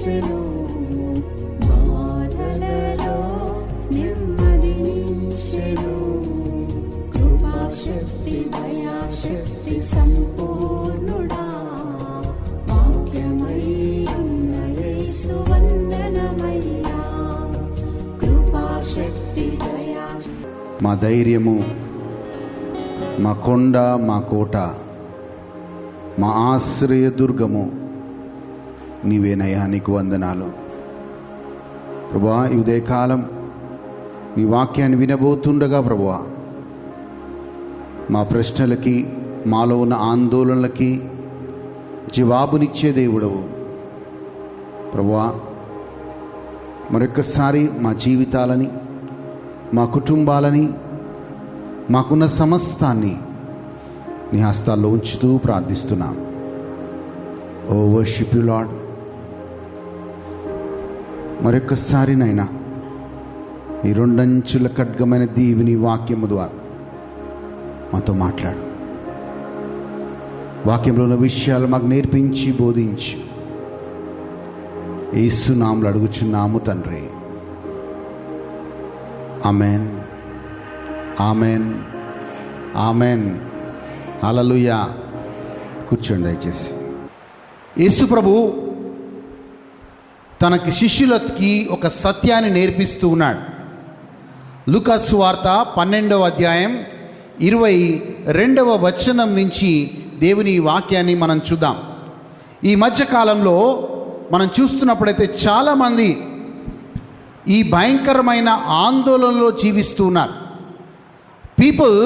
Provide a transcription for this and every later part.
నిలిచెను, బాధలలో నెమ్మదినిచ్చెను. కృపాశక్తి దయాశక్తి సంపూర్ణుడా, వాక్యమై ఉన్న యేసు వందనమయ్యా. కృపాశక్తి దయాశక్తి మా ధైర్యము, మా కొండ, మా కోట, మా ఆశ్రయదుర్గము నీవేనయ్యా. నీకు వందనాలు ప్రభువా. ఈ ఉదయకాలం నీ వాక్యాన్ని వినబోతుండగా ప్రభువా, మా ప్రశ్నలకి, మాలో ఉన్న ఆందోళనలకి జవాబునిచ్చే దేవుడవు ప్రభువా. మరొక్కసారి మా జీవితాలని, మా కుటుంబాలని, మాకున్న సమస్తాన్ని నీ హస్తాల్లో ఉంచుతూ ప్రార్థిస్తున్నాం. ఓ వర్షిప్ యు లార్డ్. మరొక్కసారి నైనా ఈ రెండంచుల ఖడ్గమైన దీవిని వాక్యము ద్వారా మాతో మాట్లాడు. వాక్యంలో ఉన్న విషయాలు మాకు నేర్పించి బోధించి యేసు నామములో అడుగుచున్నాము తండ్రి. Amen, amen, amen. హల్లెలూయా. కూర్చోండి దయచేసి. యేసు ప్రభు తనకి శిష్యులకి ఒక సత్యాన్ని నేర్పిస్తూ ఉన్నాడు. లూకా సువార్త 12వ అధ్యాయం 22వ వచనం నుంచి దేవుని వాక్యాన్ని మనం చూద్దాం. ఈ మధ్యకాలంలో మనం చూస్తున్నప్పుడైతే చాలామంది ఈ భయంకరమైన ఆందోళనలో జీవిస్తూ ఉన్నారు. People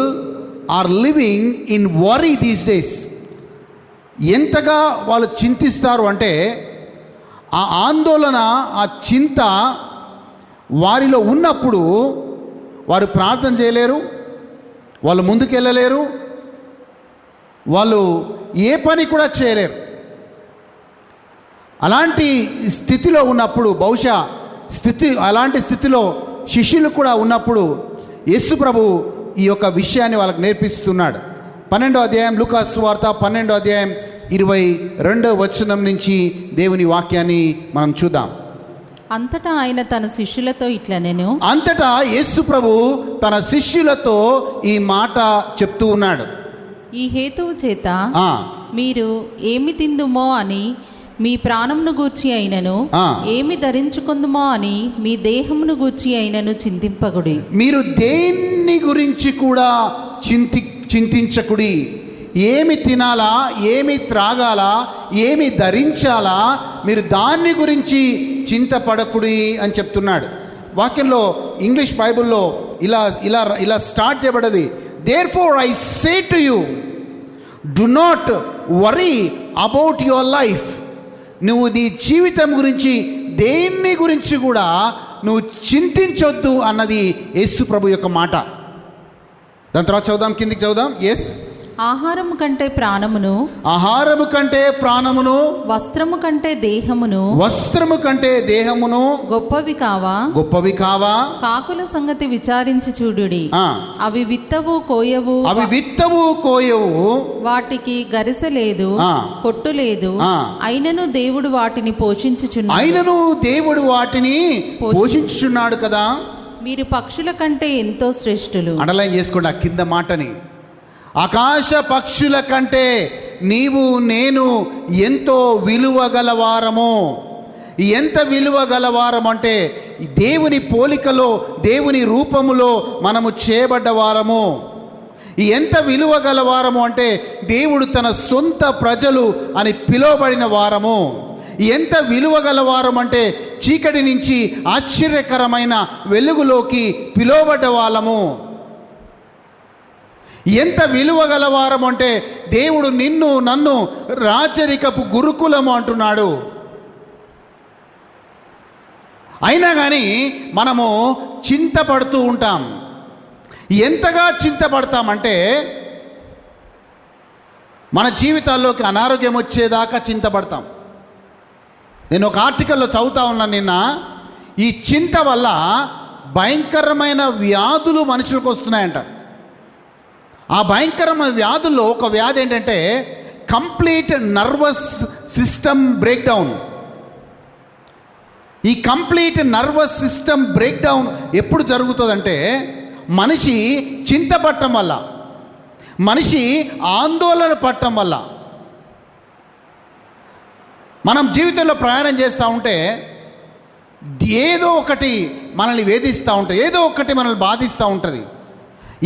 are living in worry these days. ఎంతగా వాళ్ళు చింతిస్తారు అంటే ఆ ఆందోళన, ఆ చింత వారిలో ఉన్నప్పుడు వారు ప్రార్థన చేయలేరు, వాళ్ళు ముందుకెళ్ళలేరు, వాళ్ళు ఏ పని కూడా చేయలేరు. అలాంటి స్థితిలో ఉన్నప్పుడు, బహుశా అలాంటి స్థితిలో శిష్యులు కూడా ఉన్నప్పుడు యేసు ప్రభు ఈ యొక్క విషయాన్ని వాళ్ళకి నేర్పిస్తున్నాడు. 12వ అధ్యాయం లూకా సువార్త 12వ అధ్యాయం 22వ వచనం నుంచి దేవుని వాక్యాన్ని మనం చూద్దాం. అంతటా ఆయన తన శిష్యులతో ఇట్లా నేను అంతటా యేసు ప్రభు తన శిష్యులతో ఈ మాట చెప్తూ ఉన్నాడు. ఈ హేతువు చేత మీరు ఏమి తిందుమో అని మీ ప్రాణమును గూర్చి అయినను, ఏమి ధరించుకుందుమో అని మీ దేహమును గూర్చి అయినను చింతింపకుడి. మీరు దేన్ని గురించి కూడా చింతించకుడి. ఏమి తినాలా, ఏమి త్రాగాలా, ఏమి ధరించాలా, మీరు దాన్ని గురించి చింతపడకుడి అని చెప్తున్నాడు. వాక్యంలో ఇంగ్లీష్ బైబిల్లో ఇలా ఇలా ఇలా స్టార్ట్ చేయబడ్డది. Therefore I say to you, do not worry about your life. నువ్వు నీ జీవితం గురించి దేన్ని గురించి కూడా నువ్వు చింతించొద్దు అన్నది యేసు ప్రభు యొక్క మాట. దాని తర్వాత చదువుదాం, కిందికి చదువుదాం. ఎస్. ఆహారము కంటే ప్రాణమును, ఆహారము కంటే ప్రాణమును, వస్త్రము కంటే దేహమును, వస్త్రము కంటే దేహమును గొప్పవి కావా, గొప్పవి కావా. కాకుల సంగతి విచారించి చూడుడి. అవి విత్తవు కోయవు, అవి విత్తవు కోయవు, వాటికి గరిసె లేదు, పొట్టు లేదు, అయినను దేవుడు వాటిని పోషించుచున్నాడు కదా. మీరు పక్షుల కంటే ఎంతో శ్రేష్ఠులు. అండర్లైన్ చేసుకోండి ఆ కింద మాటని. ఆకాశ పక్షుల కంటే నీవు నేను ఎంతో విలువ గలవారము. ఎంత విలువ గలవారం అంటే దేవుని పోలికలో, దేవుని రూపములో మనము చేయబడ్డ వారము. ఎంత విలువ గలవారము అంటే దేవుడు తన సొంత ప్రజలు అని పిలువబడిన వారము. ఎంత విలువ గలవారం అంటే చీకటి నుంచి ఆశ్చర్యకరమైన వెలుగులోకి పిలువబడ్డ వాళ్ళము. ఎంత విలువ గలవారం అంటే దేవుడు నిన్ను నన్ను రాచరికపు గురుకులము అంటున్నాడు. అయినా కానీ మనము చింతపడుతూ ఉంటాం. ఎంతగా చింతపడతామంటే మన జీవితాల్లోకి అనారోగ్యం వచ్చేదాకా చింతపడతాం. నేను ఒక ఆర్టికల్లో చదువుతా ఉన్నాను నిన్న. ఈ చింత వల్ల భయంకరమైన వ్యాధులు మనుషులకు వస్తున్నాయంట. ఆ భయంకరమైన వ్యాధుల్లో ఒక వ్యాధి ఏంటంటే కంప్లీట్ నర్వస్ సిస్టమ్ బ్రేక్డౌన్. ఈ complete nervous system break down ఎప్పుడు జరుగుతుందంటే మనిషి చింతపడటం వల్ల, మనిషి ఆందోళన పడటం వల్ల. మనం జీవితంలో ప్రయాణం చేస్తూ ఉంటే ఏదో ఒకటి మనల్ని వేధిస్తూ ఉంటుంది, ఏదో ఒకటి మనల్ని బాధిస్తూ ఉంటుంది,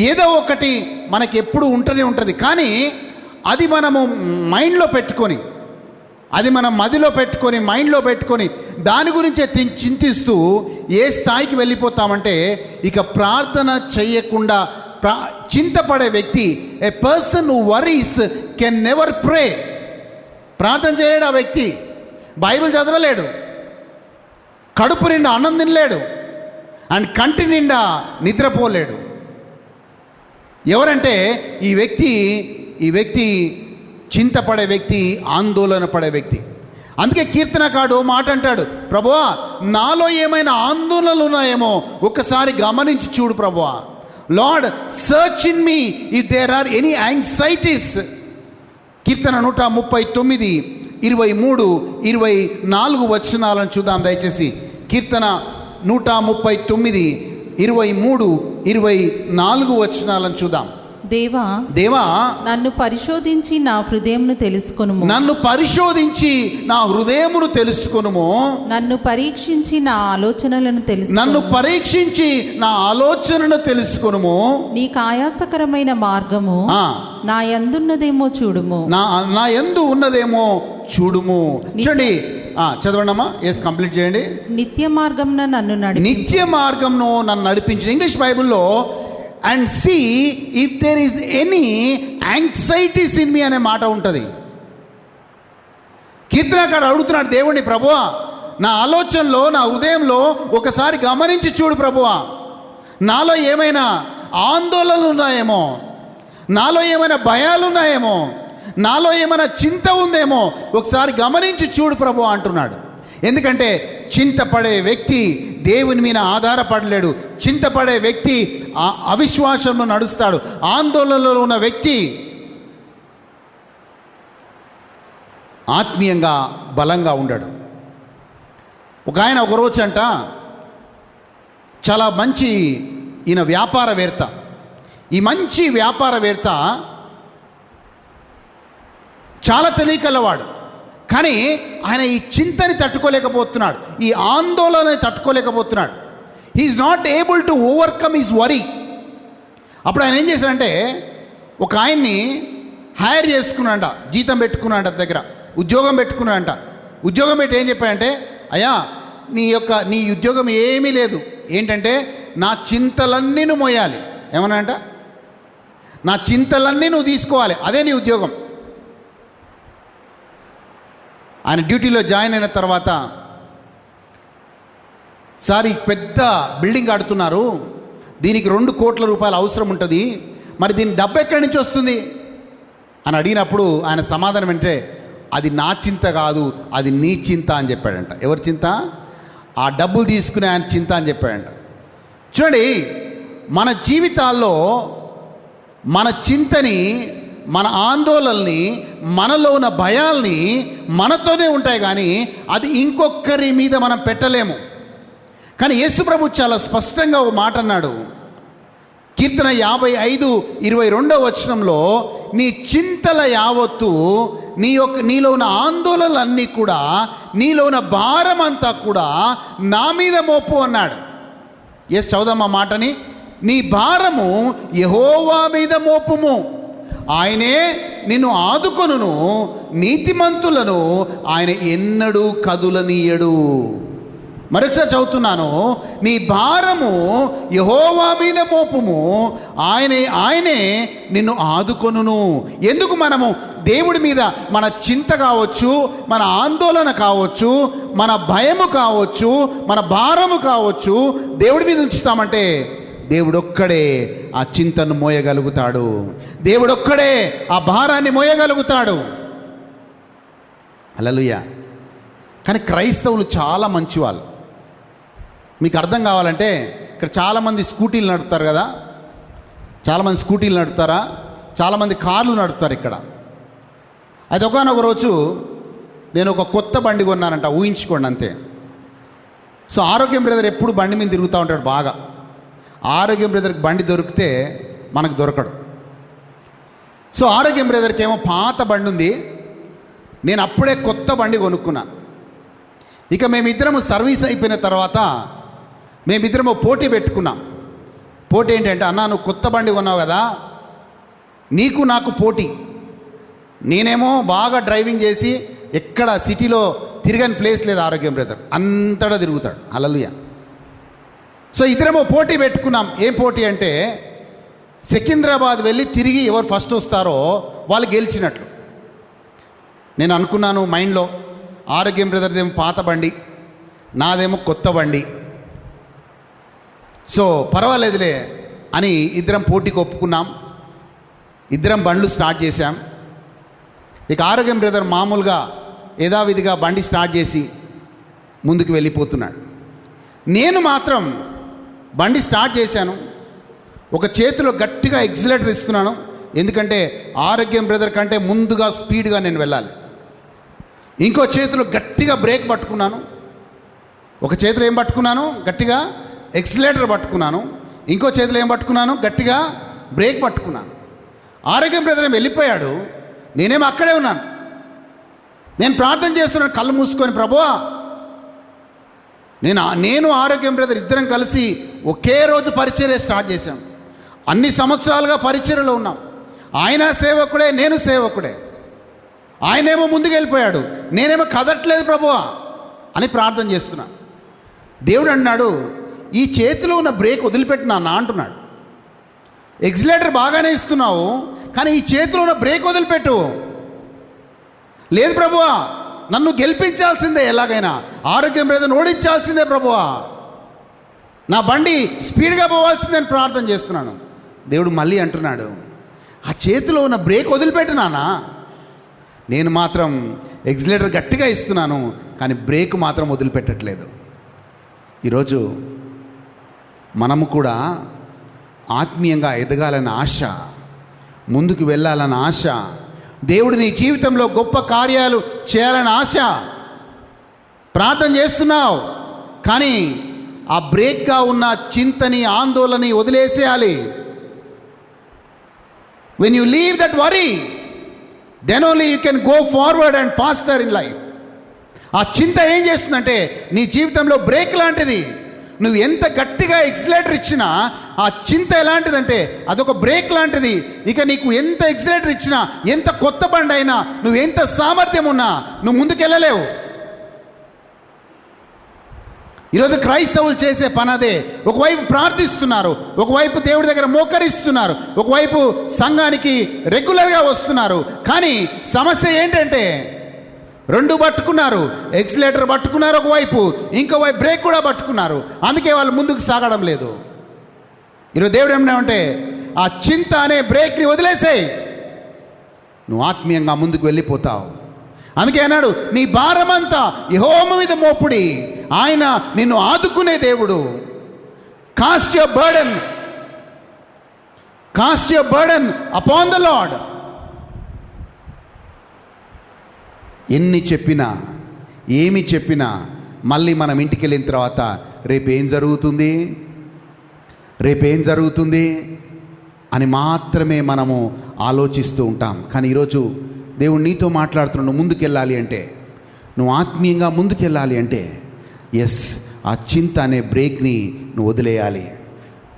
ఏదో ఒకటి మనకి ఎప్పుడు ఉంటూనే ఉంటుంది. కానీ అది మనము మైండ్లో పెట్టుకొని, అది మనం మదిలో పెట్టుకొని, మైండ్లో పెట్టుకొని దాని గురించే చింతిస్తూ ఏ స్థాయికి వెళ్ళిపోతామంటే ఇక ప్రార్థన చేయకుండా చింతపడే వ్యక్తి, a person who worries can never pray. ప్రార్థన చేయలేడు ఆ వ్యక్తి, బైబిల్ చదవలేడు, కడుపు నిండా అన్నం తినలేడు, అండ్ కంటి నిండా నిద్రపోలేడు. ఎవరంటే ఈ వ్యక్తి చింతపడే వ్యక్తి, ఆందోళన పడే వ్యక్తి. అందుకే కీర్తనకాడు మాట అంటాడు, ప్రభువా నాలో ఏమైనా ఆందోళనలు ఉన్నాయేమో ఒక్కసారి గమనించి చూడు ప్రభువా. Lord search in me if there are any anxieties. కీర్తన 139, 23, 24 వచనాలను చూద్దాం దయచేసి. కీర్తన 139, 23, 24 వచనాలను చూద్దాం. దేవా నన్ను పరిశోధించి నా హృదయమును తెలుసుకొనుము. నన్ను పరిశోధించి నా హృదయమును తెలుసుకొనుము. నన్ను పరీక్షించి నా ఆలోచనలను తెలుసుకొనుము. నీకు ఆయాసకరమైన మార్గము నా యందున్నదేమో చూడుము. నా యందు ఉన్నదేమో చూడుము. చూడండి, చదవండి అమ్మా. ఎస్, కంప్లీట్ చేయండి. నిత్య మార్గంను నన్ను నడిపించు. ఇంగ్లీష్ బైబిల్లో and see if there is any anxieties in me అనే మాట ఉంటుంది. కీర్తనకాడు అడుగుతున్నాడు దేవుణ్ణి, ప్రభువా నా ఆలోచనలో, నా హృదయంలో ఒకసారి గమనించి చూడు ప్రభువా. నాలో ఏమైనా ఆందోళనలు ఉన్నాయేమో, నాలో ఏమైనా భయాలు ఉన్నాయేమో, నాలో ఏమైనా చింత ఉందేమో ఒకసారి గమనించి చూడు ప్రభువా అంటున్నాడు. ఎందుకంటే చింతపడే వ్యక్తి దేవుని మీద ఆధారపడలేడు. చింతపడే వ్యక్తి అవిశ్వాసంలో నడుస్తాడు. ఆందోళనలో ఉన్న వ్యక్తి ఆత్మీయంగా బలంగా ఉండడు. ఒక ఆయన ఒకరోజు అంట, చాలా మంచి ఈయన వ్యాపారవేత్త. ఈ మంచి వ్యాపారవేత్త చాలా తెలివికలవాడు. కానీ ఆయన ఈ చింతని తట్టుకోలేకపోతున్నాడు, ఈ ఆందోళనని తట్టుకోలేకపోతున్నాడు. He is not able to overcome his worry. అప్పుడు ఆయన ఏం చేశాడంటే ఒక ఆయన్ని హైర్ చేసుకున్నాడంట, జీతం పెట్టుకున్నాడంట, దగ్గర ఉద్యోగం పెట్టుకున్నాడంట. ఉద్యోగం పెట్టి ఏం చెప్పాడంటే, అయ్యా నీ ఉద్యోగం ఏమీ లేదు, ఏంటంటే నా చింతలన్నీ నువ్వు మోయాలి. ఏమన్నా అంట, నా చింతలన్నీ నువ్వు తీసుకోవాలి, అదే నీ ఉద్యోగం. ఆయన డ్యూటీలో జాయిన్ అయిన తర్వాత, సార్ ఈ పెద్ద బిల్డింగ్ కడుతున్నారు, దీనికి 2 కోట్ల రూపాయలు అవసరం ఉంటుంది, మరి దీని డబ్బు ఎక్కడి నుంచి వస్తుంది అని అడిగినప్పుడు ఆయన సమాధానం అంటే, అది నా చింత కాదు, అది నీ చింత అని చెప్పాడంట. ఎవరి చింత? ఆ డబ్బులు తీసుకునే ఆయన చింత అని చెప్పాడంట. చూడండి, మన జీవితాల్లో మన చింతని, మన ఆందోళనని, మనలో ఉన్న భయాల్ని మనతోనే ఉంటాయి, కానీ అది ఇంకొకరి మీద మనం పెట్టలేము. కానీ యేసు ప్రభు చాలా స్పష్టంగా ఒక మాట అన్నాడు. కీర్తన 55:22 వచనంలో, నీ చింతల యావత్తు, నీలో ఉన్న ఆందోళనలన్నీ కూడా, నీలో ఉన్న భారం అంతా కూడా నా మీద మోపు అన్నాడు. ఎస్, చదువుదాం ఆ మాటని. నీ భారము యెహోవా మీద మోపుము, ఆయనే నిన్ను ఆదుకొనును, నీతిమంతులను ఆయన ఎన్నడూ కదులనీయడు. మరొకసారి చదువుతున్నాను, నీ భారము యెహోవా మీద మోపుము, ఆయనే నిన్ను ఆదుకొనును. ఎందుకు మనము దేవుడి మీద మన చింత కావచ్చు, మన ఆందోళన కావచ్చు, మన భయము కావచ్చు, మన భారము కావచ్చు దేవుడి మీద ఉంచుతామంటే, దేవుడొక్కడే ఆ చింతను మోయగలుగుతాడు, దేవుడొక్కడే ఆ భారాన్ని మోయగలుగుతాడు. హల్లెలూయా. కానీ క్రైస్తవులు చాలా మంచి వాళ్ళు. మీకు అర్థం కావాలంటే, ఇక్కడ చాలామంది స్కూటీలు నడుపుతారు కదా, చాలామంది స్కూటీలు నడుపుతారా, చాలామంది కార్లు నడుపుతారు ఇక్కడ. అయితే ఒకనొక రోజు నేను ఒక కొత్త బండి కొన్నానంట, ఊహించుకోండి అంతే. సో ఆరోగ్యం బ్రదర్ ఎప్పుడు బండి మీద తిరుగుతూ ఉంటాడు బాగా. ఆరోగ్యం బ్రదర్కి బండి దొరికితే మనకు దొరకడు. సో ఆరోగ్యం బ్రదర్కి ఏమో పాత బండి ఉంది, నేను అప్పుడే కొత్త బండి కొనుక్కున్నాను. ఇక మేమిద్దరము సర్వీస్ అయిపోయిన తర్వాత మేమిద్దరము పోటీ పెట్టుకున్నాం. పోటీ ఏంటంటే, అన్నా నువ్వు కొత్త బండి కొన్నావు కదా, నీకు నాకు పోటీ. నేనేమో బాగా డ్రైవింగ్ చేసి ఎక్కడ సిటీలో తిరగని ప్లేస్ లేదు ఆరోగ్యం బ్రదర్, అంతటా తిరుగుతాడు. హల్లెలూయా. సో ఇద్దరేమో పోటీ పెట్టుకున్నాం. ఏం పోటీ అంటే, సికింద్రాబాద్ వెళ్ళి తిరిగి ఎవరు ఫస్ట్ వస్తారో వాళ్ళు గెలిచినట్లు. నేను అనుకున్నాను మైండ్లో, ఆరోగ్యం బ్రదర్దేమో పాత బండి, నాదేమో కొత్త బండి, సో పర్వాలేదులే అని ఇద్దరం పోటీకి ఒప్పుకున్నాం. ఇద్దరం బండ్లు స్టార్ట్ చేశాం. ఇక ఆరోగ్యం బ్రదర్ మామూలుగా యథావిధిగా బండి స్టార్ట్ చేసి ముందుకు వెళ్ళిపోతున్నాడు. నేను మాత్రం బండి స్టార్ట్ చేశాను, ఒక చేతిలో గట్టిగా ఎక్సిలేటర్ ఇస్తున్నాను, ఎందుకంటే ఆరోగ్యం బ్రదర్ కంటే ముందుగా స్పీడ్గా నేను వెళ్ళాలి. ఇంకో చేతిలో గట్టిగా బ్రేక్ పట్టుకున్నాను. ఒక చేతిలో ఏం పట్టుకున్నాను, గట్టిగా ఎక్సిలేటర్ పట్టుకున్నాను. ఇంకో చేతిలో ఏం పట్టుకున్నాను, గట్టిగా బ్రేక్ పట్టుకున్నాను. ఆరోగ్యం బ్రదర్ వెళ్ళిపోయాడు, నేనేమో అక్కడే ఉన్నాను. నేను ప్రార్థన చేస్తున్నాను కళ్ళు మూసుకొని, ప్రభువా, నేను ఆరోగ్యం బ్రదర్ ఇద్దరం కలిసి ఒకే రోజు పరిచర్య స్టార్ట్ చేశాం. అన్ని సంవత్సరాలుగా పరిచర్యలో ఉన్నాం. ఆయన సేవకుడే, నేను సేవకుడే. ఆయనేమో ముందుకు వెళ్ళిపోయాడు, నేనేమో కదట్లేదు ప్రభువా అని ప్రార్థన చేస్తున్నాను. దేవుడు అన్నాడు, ఈ చేతిలో ఉన్న బ్రేక్ వదిలిపెట్టినా అంటున్నాడు. ఎక్సిలేటర్ బాగానే ఇస్తున్నావు, కానీ ఈ చేతిలో ఉన్న బ్రేక్ వదిలిపెట్టు. లేదు ప్రభువా, నన్ను గెలిపించాల్సిందే, ఎలాగైనా ఆరోగ్యం బ్రదర్ని ఓడించాల్సిందే ప్రభువా, నా బండి స్పీడ్గా పోవాల్సిందే అని ప్రార్థన చేస్తున్నాను. దేవుడు మళ్ళీ అంటున్నాడు, ఆ చేతిలో ఉన్న బ్రేక్ వదిలిపెట్టు నాన్నా. నేను మాత్రం ఎక్సిలేటర్ గట్టిగా ఇస్తున్నాను, కానీ బ్రేక్ మాత్రం వదిలిపెట్టట్లేదు. ఈరోజు మనము కూడా ఆత్మీయంగా ఎదగాలన్న ఆశ, ముందుకు వెళ్ళాలన్న ఆశ, దేవుడు నీ జీవితంలో గొప్ప కార్యాలు చేయాలని ఆశ, ప్రార్థన చేస్తున్నావు, కానీ ఆ బ్రేక్గా ఉన్న చింతని, ఆందోళనని వదిలేసేయాలి. When you leave that worry, then only you can go forward and faster in life. ఆ చింత ఏం చేస్తుందంటే నీ జీవితంలో బ్రేక్ లాంటిది. నువ్వు ఎంత గట్టిగా ఎక్సిలేటర్ ఇచ్చినా ఆ చింత ఎలాంటిదంటే అదొక బ్రేక్ లాంటిది. ఇక నీకు ఎంత ఎక్సిలేటర్ ఇచ్చినా, ఎంత కొత్త బండి అయినా, నువ్వు ఎంత సామర్థ్యం ఉన్నా నువ్వు ముందుకెళ్ళలేవు. ఈరోజు క్రైస్తవులు చేసే పని అదే. ఒకవైపు ప్రార్థిస్తున్నారు, ఒకవైపు దేవుడి దగ్గర మోకరిస్తున్నారు, ఒకవైపు సంఘానికి రెగ్యులర్గా వస్తున్నారు. కానీ సమస్య ఏంటంటే రెండు పట్టుకున్నారు, ఎక్సిలేటర్ పట్టుకున్నారు ఒకవైపు, ఇంకోవైపు బ్రేక్ కూడా పట్టుకున్నారు. అందుకే వాళ్ళు ముందుకు సాగడం లేదు. ఈరోజు దేవుడు ఏమన్నామంటే, ఆ చింత అనే బ్రేక్ని వదిలేసేయి, నువ్వు ఆత్మీయంగా ముందుకు వెళ్ళిపోతావు. అందుకే అన్నాడు, నీ భారమంతా యెహోవా మీద మోపుడి, ఆయన నిన్ను ఆదుకునే దేవుడు. Cost your burden upon the lord. ఎన్ని చెప్పినా, ఏమి చెప్పినా, మళ్ళీ మనం ఇంటికి వెళ్ళిన తర్వాత రేపేం జరుగుతుంది అని మాత్రమే మనము ఆలోచిస్తూ ఉంటాం. కానీ ఈరోజు దేవుడు నీతో మాట్లాడుతున్నాడు. నువ్వు ముందుకెళ్ళాలి అంటే, నువ్వు ఆత్మీయంగా ముందుకెళ్ళాలి అంటే, ఎస్, ఆ చింత అనే బ్రేక్ని నువ్వు వదిలేయాలి.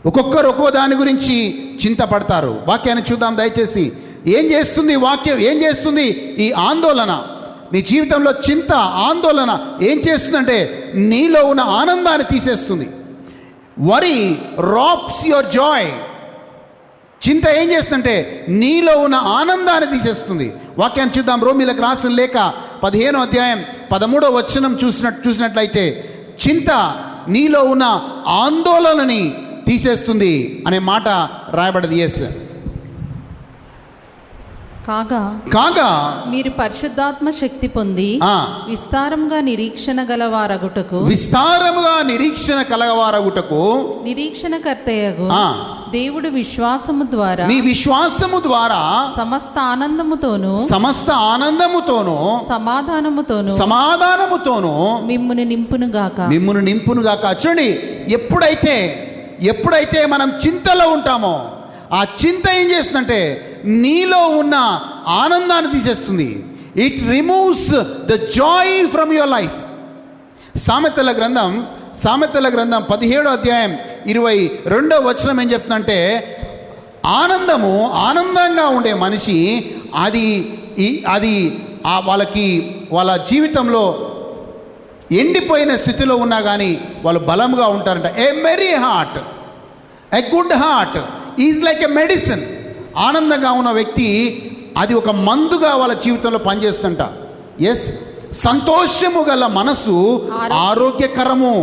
ఒక్కొక్కరు ఒక్కో దాని గురించి చింతపడతారు. వాక్యాన్ని చూద్దాం దయచేసి. ఏం చేస్తుంది వాక్యం, ఏం చేస్తుంది ఈ ఆందోళన నీ జీవితంలో? చింత, ఆందోళన ఏం చేస్తుందంటే నీలో ఉన్న ఆనందాన్ని తీసేస్తుంది. Worry robs your joy. చింత ఏం చేస్తుందంటే నీలో ఉన్న ఆనందాన్ని తీసేస్తుంది. వాక్యాన్ని చూద్దాం. రోమీలకు రాసిన లేఖ 15వ అధ్యాయం 13వ వచనం చూసినట్లయితే, చింత నీలో ఉన్న ఆందోళనని తీసేస్తుంది అనే మాట రాయబడింది. ఎస్, కాగా మీరు పరిశుద్ధాత్మ శక్తి పొంది విస్తారముగా నిరీక్షణ కలవారగుటకు నిరీక్షణకర్తయగు దేవుడు విశ్వాసము ద్వారా మీ విశ్వాసము ద్వారా సమస్త ఆనందముతోను సమాధానముతోను మిమ్మును నింపునుగాక. చూడండి, ఎప్పుడైతే మనం చింతలో ఉంటామో ఆ చింత ఏం చేస్తుందంటే నీలో ఉన్న ఆనందాన్ని తీసేస్తుంది. It removes the joy from your life. సామెతల గ్రంథం 17వ అధ్యాయం 22వ వచనం ఏం చెప్తుందంటే, ఆనందంగా ఉండే మనిషి అది వాళ్ళ జీవితంలో ఎండిపోయిన స్థితిలో ఉన్నా కానీ వాళ్ళు బలంగా ఉంటారంట. A merry heart, a good heart is like a medicine. ఆనందంగా ఉన్న వ్యక్తి అది ఒక మందుగా వాళ్ళ జీవితంలో పనిచేస్తుంట. ఎస్, సంతోషము గల మనసు ఆరోగ్యకరము.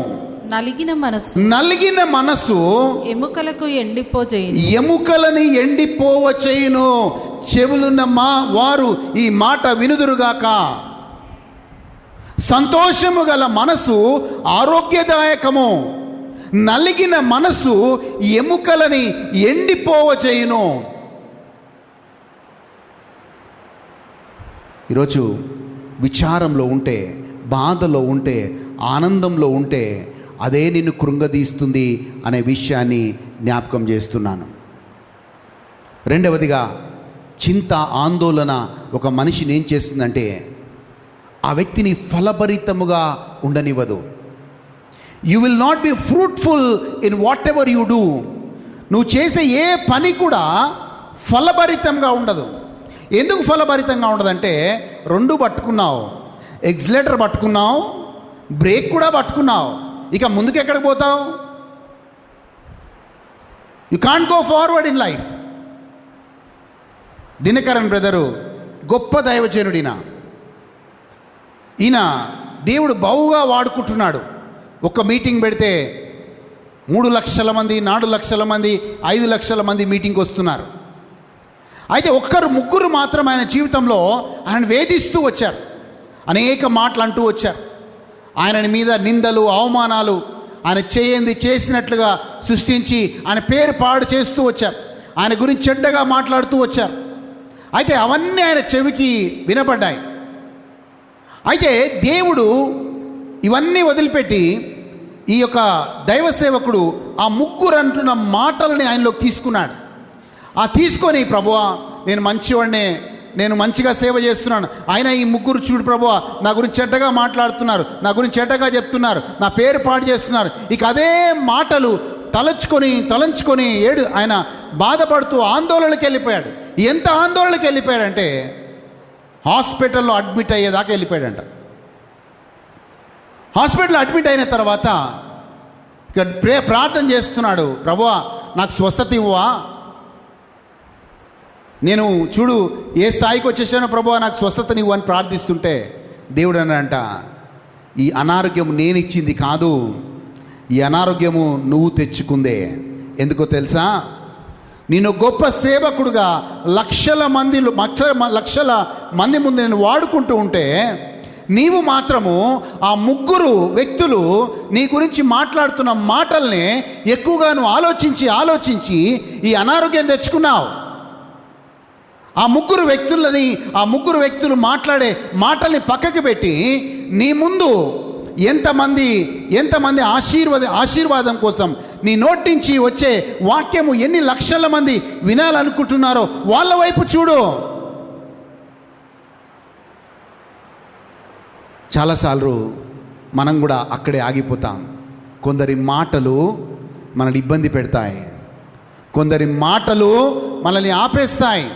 నలిగిన మనసు ఎముకలని ఎండిపోవచేయును. చెవులున్న వారు ఈ మాట వినుదురుగాక. సంతోషము గల మనసు ఆరోగ్యదాయకము, నలిగిన మనసు ఎముకలని ఎండిపోవచేయును. ఈరోజు విచారంలో ఉంటే, బాధలో ఉంటే, ఆనందంలో ఉంటే అదే నిన్ను కృంగదీస్తుంది అనే విషయాన్ని జ్ఞాపకం చేస్తున్నాను. రెండవదిగా, చింత, ఆందోళన ఒక మనిషిని ఏం చేస్తుందంటే ఆ వ్యక్తిని ఫలభరితముగా ఉండనివ్వదు. You will not be fruitful in whatever you do. నువ్వు చేసే ఏ పని కూడా ఫలభరితంగా ఉండదు. ఎందుకు ఫలభరితంగా ఉండదంటే, రెండు పట్టుకున్నావు, ఎక్సిలేటర్ పట్టుకున్నావు, బ్రేక్ కూడా పట్టుకున్నావు, ఇక ముందుకు ఎక్కడికి పోతావు? You can't go forward in life. Dinakaran brother గొప్ప దైవజనుడిన. ఈయన దేవుడు బహుగా వాడుకుంటున్నాడు. ఒక మీటింగ్ పెడితే 3 లక్షల మంది, 4 లక్షల మంది, 5 లక్షల మంది మీటింగ్కి వస్తున్నారు. అయితే ముగ్గురు మాత్రం ఆయన జీవితంలో ఆయన వేధిస్తూ వచ్చారు, అనేక మాటలు అంటూ వచ్చారు. ఆయన మీద నిందలు, అవమానాలు, ఆయన చేసినట్లుగా సృష్టించి ఆయన పేరు పాడు చేస్తూ వచ్చారు. ఆయన గురించి చెడ్డగా మాట్లాడుతూ వచ్చారు. అయితే అవన్నీ ఆయన చెవికి వినపడ్డాయి. అయితే దేవుడు ఇవన్నీ వదిలిపెట్టి ఈ యొక్క దైవ సేవకుడు ఆ ముగ్గురు అంటున్న మాటల్ని ఆయనలోకి తీసుకున్నాడు. తీసుకొని, ప్రభువా నేను మంచివాడినే, నేను మంచిగా సేవ చేస్తున్నాను, ఆయన ఈ ముగ్గురు చూడు ప్రభువా నా గురించి చెడ్డగా మాట్లాడుతున్నారు, నా గురించి చెడ్డగా చెప్తున్నారు, నా పేరు పాడు చేస్తున్నారు. ఇక అదే మాటలు తలంచుకొని ఆయన బాధపడుతూ ఆందోళనకి వెళ్ళిపోయాడు. ఎంత ఆందోళనకి వెళ్ళిపోయాడంటే హాస్పిటల్లో అడ్మిట్ అయ్యేదాకా వెళ్ళిపోయాడంట. హాస్పిటల్లో అడ్మిట్ అయిన తర్వాత ఇక ప్రార్థన చేస్తున్నాడు, ప్రభువా నాకు స్వస్థత ఇవ్వవా, నేను చూడు ఏ స్థాయికి వచ్చేసానో ప్రభువా నాకు స్వస్థతనివ్వు అని ప్రార్థిస్తుంటే దేవుడు అన్నాడంట, ఈ అనారోగ్యం నేను ఇచ్చింది కాదు, ఈ అనారోగ్యము నువ్వు తెచ్చుకుందే. ఎందుకో తెలుసా? నేను గొప్ప సేవకుడుగా లక్షల మంది ముందు నేను వాడుకుంటూ ఉంటే నీవు మాత్రము ఆ ముగ్గురు వ్యక్తులు నీ గురించి మాట్లాడుతున్న మాటల్ని ఎక్కువగా నువ్వు ఆలోచించి ఈ అనారోగ్యం తెచ్చుకున్నావు. ఆ ముగ్గురు వ్యక్తులు మాట్లాడే మాటల్ని పక్కకి పెట్టి నీ ముందు ఎంతమంది ఆశీర్వాదం కోసం నీ నోటి నుంచి వచ్చే వాక్యము ఎన్ని లక్షల మంది వినాలనుకుంటున్నారో వాళ్ళ వైపు చూడు. చాలాసార్లు మనం కూడా అక్కడే ఆగిపోతాం. కొందరి మాటలు మనల్ని ఇబ్బంది పెడతాయి, కొందరి మాటలు మనల్ని ఆపేస్తాయి.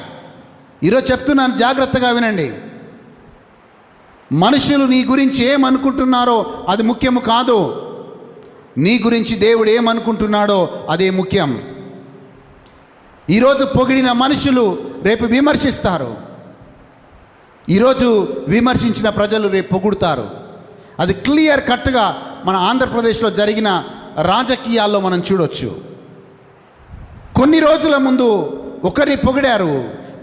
ఈరోజు చెప్తున్నాను, జాగ్రత్తగా వినండి. మనుషులు నీ గురించి ఏమనుకుంటున్నారో అది ముఖ్యము కాదు, నీ గురించి దేవుడు ఏమనుకుంటున్నాడో అదే ముఖ్యం. ఈరోజు పొగిడిన మనుషులు రేపు విమర్శిస్తారు, ఈరోజు విమర్శించిన ప్రజలు రేపు పొగుడుతారు. అది క్లియర్ కట్గా మన ఆంధ్రప్రదేశ్లో జరిగిన రాజకీయాల్లో మనం చూడొచ్చు. కొన్ని రోజుల ముందు ఒకరిని పొగిడారు,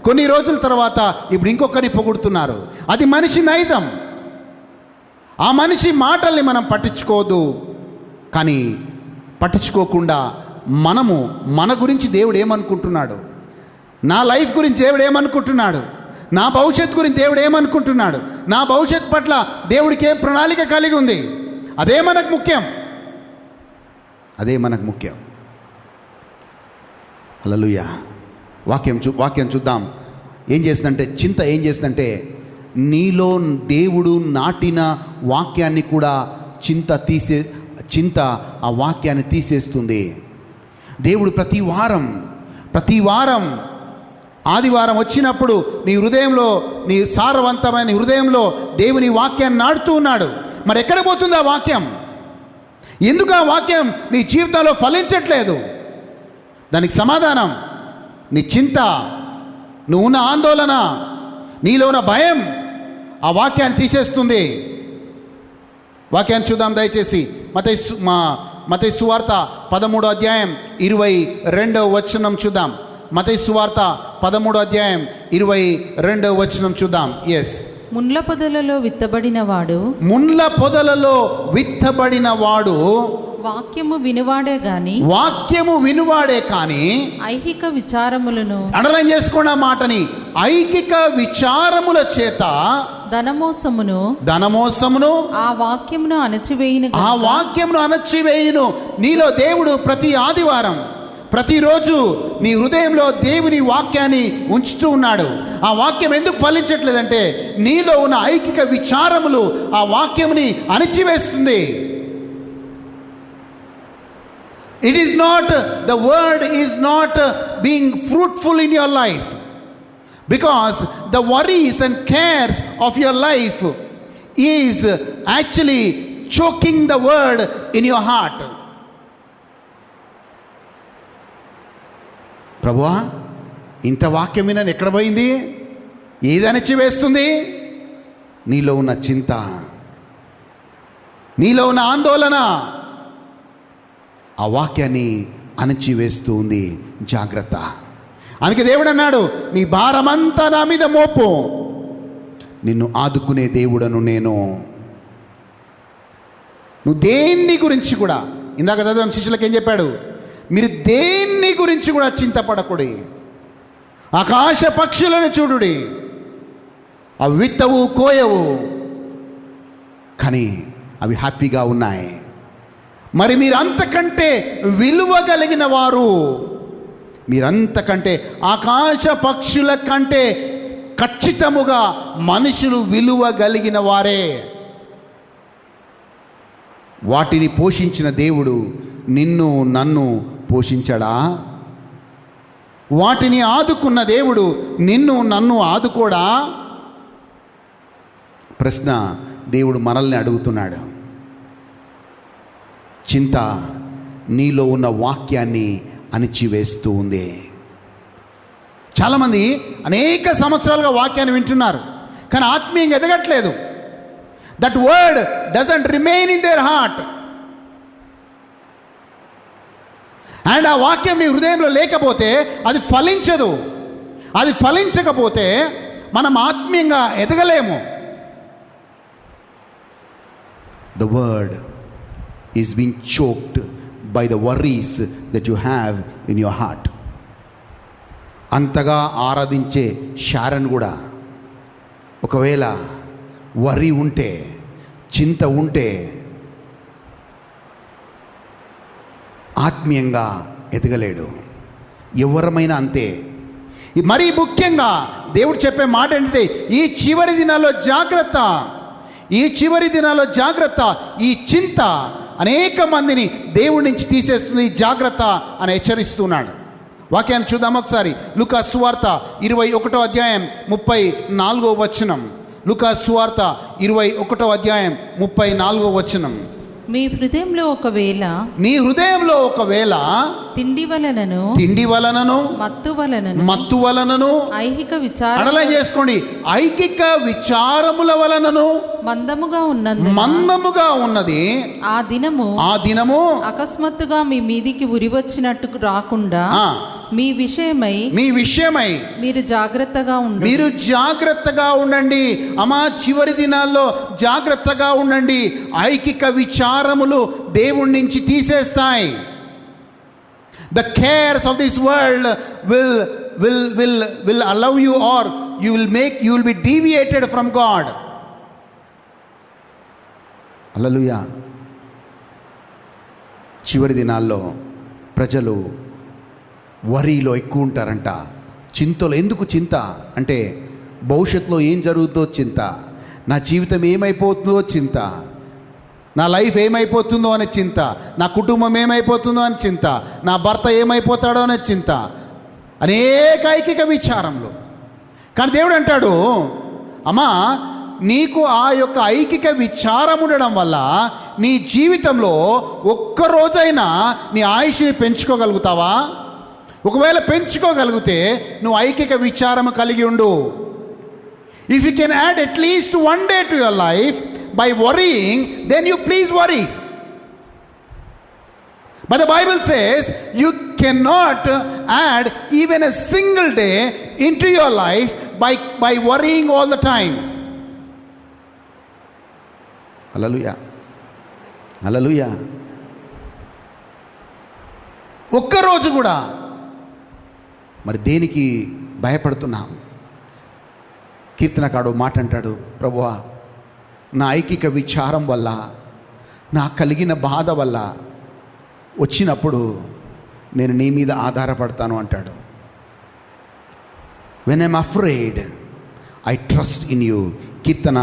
కొన్ని రోజుల తర్వాత ఇప్పుడు ఇంకొకరిని పొగుడుతున్నారు. అది మనిషి నైజం. ఆ మనిషి మాటల్ని మనం పట్టించుకోవద్దు. కానీ పట్టించుకోకుండా మన గురించి దేవుడు ఏమనుకుంటున్నాడు, నా లైఫ్ గురించి దేవుడు ఏమనుకుంటున్నాడు, నా భవిష్యత్తు గురించి దేవుడు ఏమనుకుంటున్నాడు, నా భవిష్యత్తు పట్ల దేవుడికి ఏం ప్రణాళిక కలిగి ఉంది, అదే మనకు ముఖ్యం. అదే మనకు ముఖ్యం. హల్లెలూయా. వాక్యం చూద్దాం. ఏం చేస్తుందంటే, చింత ఏం చేస్తుందంటే, నీలో దేవుడు నాటిన వాక్యాన్ని కూడా చింత ఆ వాక్యాన్ని తీసేస్తుంది. దేవుడు ప్రతి వారం ఆదివారం వచ్చినప్పుడు నీ హృదయంలో, నీ సారవంతమైన హృదయంలో దేవుని వాక్యాన్ని నాటుతూ ఉన్నాడు. మరి ఎక్కడ పోతుంది ఆ వాక్యం? ఎందుకు ఆ వాక్యం నీ జీవితంలో ఫలించట్లేదు? దానికి సమాధానం నీ చింత, నువ్వు ఉన్న ఆందోళన, నీలో ఉన్న భయం ఆ వాక్యాన్ని తీసేస్తుంది. వాక్యాన్ని చూద్దాం దయచేసి. మత్తయి సువార్త 13వ అధ్యాయం 22వ వచనం చూద్దాం. మత్తయి సువార్త 13వ అధ్యాయం 22వ వచనం చూద్దాం. ముండ్ల పొదలలో విత్తబడిన వాడు వాక్యము వినువాడే గాని ఐహిక విచారములను, అండర్లైన్ చేసుకోండి ఆ మాటని, ఐహిక విచారముల చేత ధనమోసమును ఆ వాక్యమును అణచివేయును. నీలో దేవుడు ప్రతి ఆదివారం, ప్రతిరోజు నీ హృదయంలో దేవుని వాక్యాన్ని ఉంచుతూ ఉన్నాడు. ఆ వాక్యం ఎందుకు ఫలించట్లేదంటే, నీలో ఉన్న ఐకిక విచారములు ఆ వాక్యముని అణచివేస్తుంది. It is not, the word is not being fruitful in your life, because the worries and cares of your life is actually choking the word in your heart. ప్రభువా, ఇంత వాక్యం వినని ఎక్కడ పోయింది? ఏది అణచివేస్తుంది? నీలో ఉన్న చింత, నీలో ఉన్న ఆందోళన ఆ వాక్యాన్ని అణచివేస్తూ ఉంది. జాగ్రత్త. అందుకే దేవుడు అన్నాడు, నీ భారమంతా నా మీద మోపు, నిన్ను ఆదుకునే దేవుడను నేను. నువ్వు దేన్ని గురించి కూడా, ఇందాక చదివాం, శిష్యులకు ఏం చెప్పాడు? మీరు దేన్ని గురించి కూడా చింతపడకుడి. ఆకాశ పక్షులను చూడుడి, అవి విత్తవు కోయవు, కానీ అవి హ్యాపీగా ఉన్నాయి. మరి మీరంతకంటే విలువ కలిగిన వారు, మీరంతకంటే ఆకాశ పక్షుల కంటే ఖచ్చితముగా మనుషులు విలువ కలిగిన వారే. వాటిని పోషించిన దేవుడు నిన్ను నన్ను పోషించడా? వాటిని ఆదుకున్న దేవుడు నిన్ను నన్ను ఆదుకోడా? ప్రశ్న దేవుడు మనల్ని అడుగుతున్నాడు. చింత నీలో ఉన్న వాక్యాన్ని అణిచివేస్తూ ఉంది. చాలామంది అనేక సంవత్సరాలుగా వాక్యాన్ని వింటున్నారు, కానీ ఆత్మీయంగా ఎదగట్లేదు. That word doesn't remain in their heart. And ఆ వాక్యం నీ హృదయంలో లేకపోతే అది ఫలించదు. అది ఫలించకపోతే మనం ఆత్మీయంగా ఎదగలేము. The word is being choked by the worries that you have in your heart. అంతగా ఆరాధించే షారన్ కూడా ఒకవేళ వరి ఉంటే, చింత ఉంటే ఆత్మీయంగా ఎదగలేడు. ఎవరమైనా అంతే. మరీ ముఖ్యంగా దేవుడు చెప్పే మాట ఏంటంటే, ఈ చివరి దినాల్లో జాగ్రత్త, ఈ చివరి దినాల్లో జాగ్రత్త. ఈ చింత అనేక మందిని దేవుడి నుంచి తీసేస్తుంది. జాగ్రత్త అని హెచ్చరిస్తున్నాడు. వాక్యాన్ని చూద్దాం ఒకసారి. లూకా సువార్త 21వ అధ్యాయం 34వ వచనం. లూకా సువార్త 21వ అధ్యాయం 34వ వచనం. నీ హృదయంలో ఒకవేళ తిండి వలనను మత్తు వలనను ఐహిక విచారణ చేసుకోండి, ఐహిక విచారముల వలనను మందముగా ఉన్నది ఆ దినము అకస్మాత్తుగా మీ మీదికి ఉరివచ్చినట్టు రాకుండా మీ విషయమై మీరు జాగ్రత్తగా ఉండండి. అమ్మా, చివరి దినాల్లో జాగ్రత్తగా ఉండండి. ఐకిక విచారములు దేవుడి నుంచి తీసేస్తాయి. The cares of this world will allow you, or you will be deviated from God. హల్లెలూయా. చివరి దినాల్లో ప్రజలు వరీలో ఎక్కువ ఉంటారంట. చింతలో. ఎందుకు చింత అంటే భవిష్యత్తులో ఏం జరుగుతుందో చింత, నా జీవితం ఏమైపోతుందో చింత, నా లైఫ్ ఏమైపోతుందో అనే చింత, నా కుటుంబం ఏమైపోతుందో అని చింత, నా భర్త ఏమైపోతాడో అనే చింత, అనేక ఐకిక విచారంలో. కానీ దేవుడు అంటాడు, అమ్మా నీకు ఆ యొక్క ఐకిక విచారం ఉండడం వల్ల నీ జీవితంలో ఒక్కరోజైనా నీ ఆయుష్ని పెంచుకోగలుగుతావా? ఒకవేళ పెంచుకోగలిగితే నువ్వు ఐకిక విచారం కలిగి ఉండు. If you can add at least 1 day to your life by worrying, then you please worry. But the Bible says you cannot add even a single day into your life by worrying all the time. Hallelujah. Hallelujah. ఒక్క రోజు కూడా మరి దేనికి భయపడుతున్నాం? కీర్తనకాడు మాట అంటాడు, ప్రభువా నా ఐకిక విచారం వల్ల, నా కలిగిన బాధ వల్ల వచ్చినప్పుడు నేను నీ మీద ఆధారపడతాను అంటాడు. When I'm afraid I trust in you. కీర్తన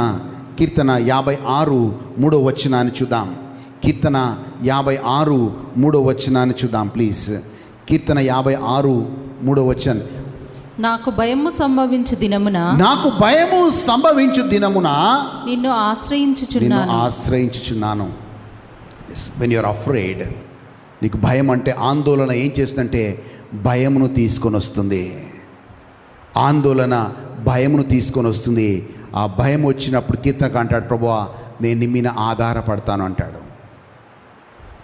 56 3వ వచనాన్ని చూద్దాం. కీర్తన 56 3వ వచనాన్ని చూద్దాం ప్లీజ్. కీర్తన 56 3వ వచనం. నాకు భయము సంభవించు దినమున నిన్ను ఆశ్రయించుచున్నాను. వెన్ యూఆర్ అఫ్రేడ్, నీకు భయం అంటే ఆందోళన ఏం చేస్తుందంటే భయమును తీసుకొని వస్తుంది. ఆందోళన భయమును తీసుకొని వస్తుంది. ఆ భయం వచ్చినప్పుడు కీర్తనకు అంటాడు, ప్రభువా నేను నీ మీద ఆధారపడతాను అంటాడు.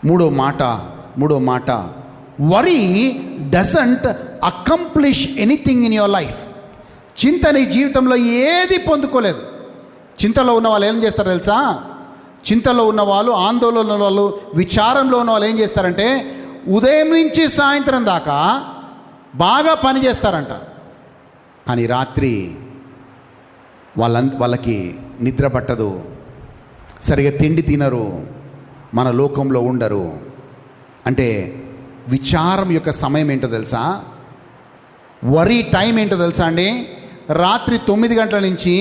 మూడో మాట worry doesn't accomplish anything in your life. చింత నీ జీవితంలో ఏది పొందుకోలేదు. చింతలో ఉన్న వాళ్ళు ఏం చేస్తారు తెలుసా? చింతలో ఉన్న వాళ్ళు, ఆందోళనలో ఉన్న వాళ్ళు, విచారంలో ఉన్న వాళ్ళు ఏం చేస్తారంటే ఉదయం నుంచి సాయంత్రం దాకా బాగా పని చేస్తారంట. కానీ రాత్రి వాళ్ళకి నిద్ర పట్టదు, సరిగా తిండి తినరు, మన లోకంలో ఉండరు. అంటే విచారం యొక్క సమయం ఏంటో తెలుసా? వరీ టైం ఏంటో తెలుసా అండి? రాత్రి 9 గంటల నుంచి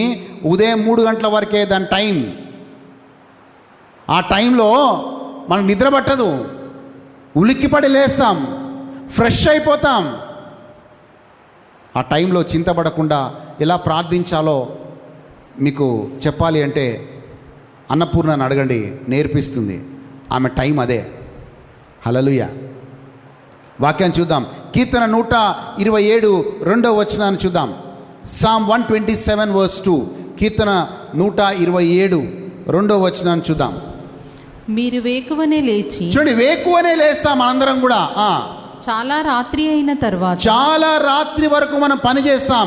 ఉదయం 3 గంటల వరకే దాని టైం. ఆ టైంలో మనకు నిద్ర పట్టదు, ఉలిక్కిపడి లేస్తాం, ఫ్రెష్ అయిపోతాం. ఆ టైంలో చింతపడకుండా ఎలా ప్రార్థించాలో మీకు చెప్పాలి అంటే అన్నపూర్ణని అడగండి, నేర్పిస్తుంది. ఆమె టైం అదే. హల్లెలూయా. వాక్యాన్ని చూద్దాం. కీర్తన 127 2వ వచనాన్ని చూద్దాం. Psalm 127 verse 2. కీర్తన 127 2వ వచనాన్ని చూద్దాం. మీరు వేకువనే లేచి, చూడండి, వేకువనే లేస్తాం మనందరం కూడా. చాలా రాత్రి అయిన తర్వాత, చాలా రాత్రి వరకు మనం పని చేస్తాం.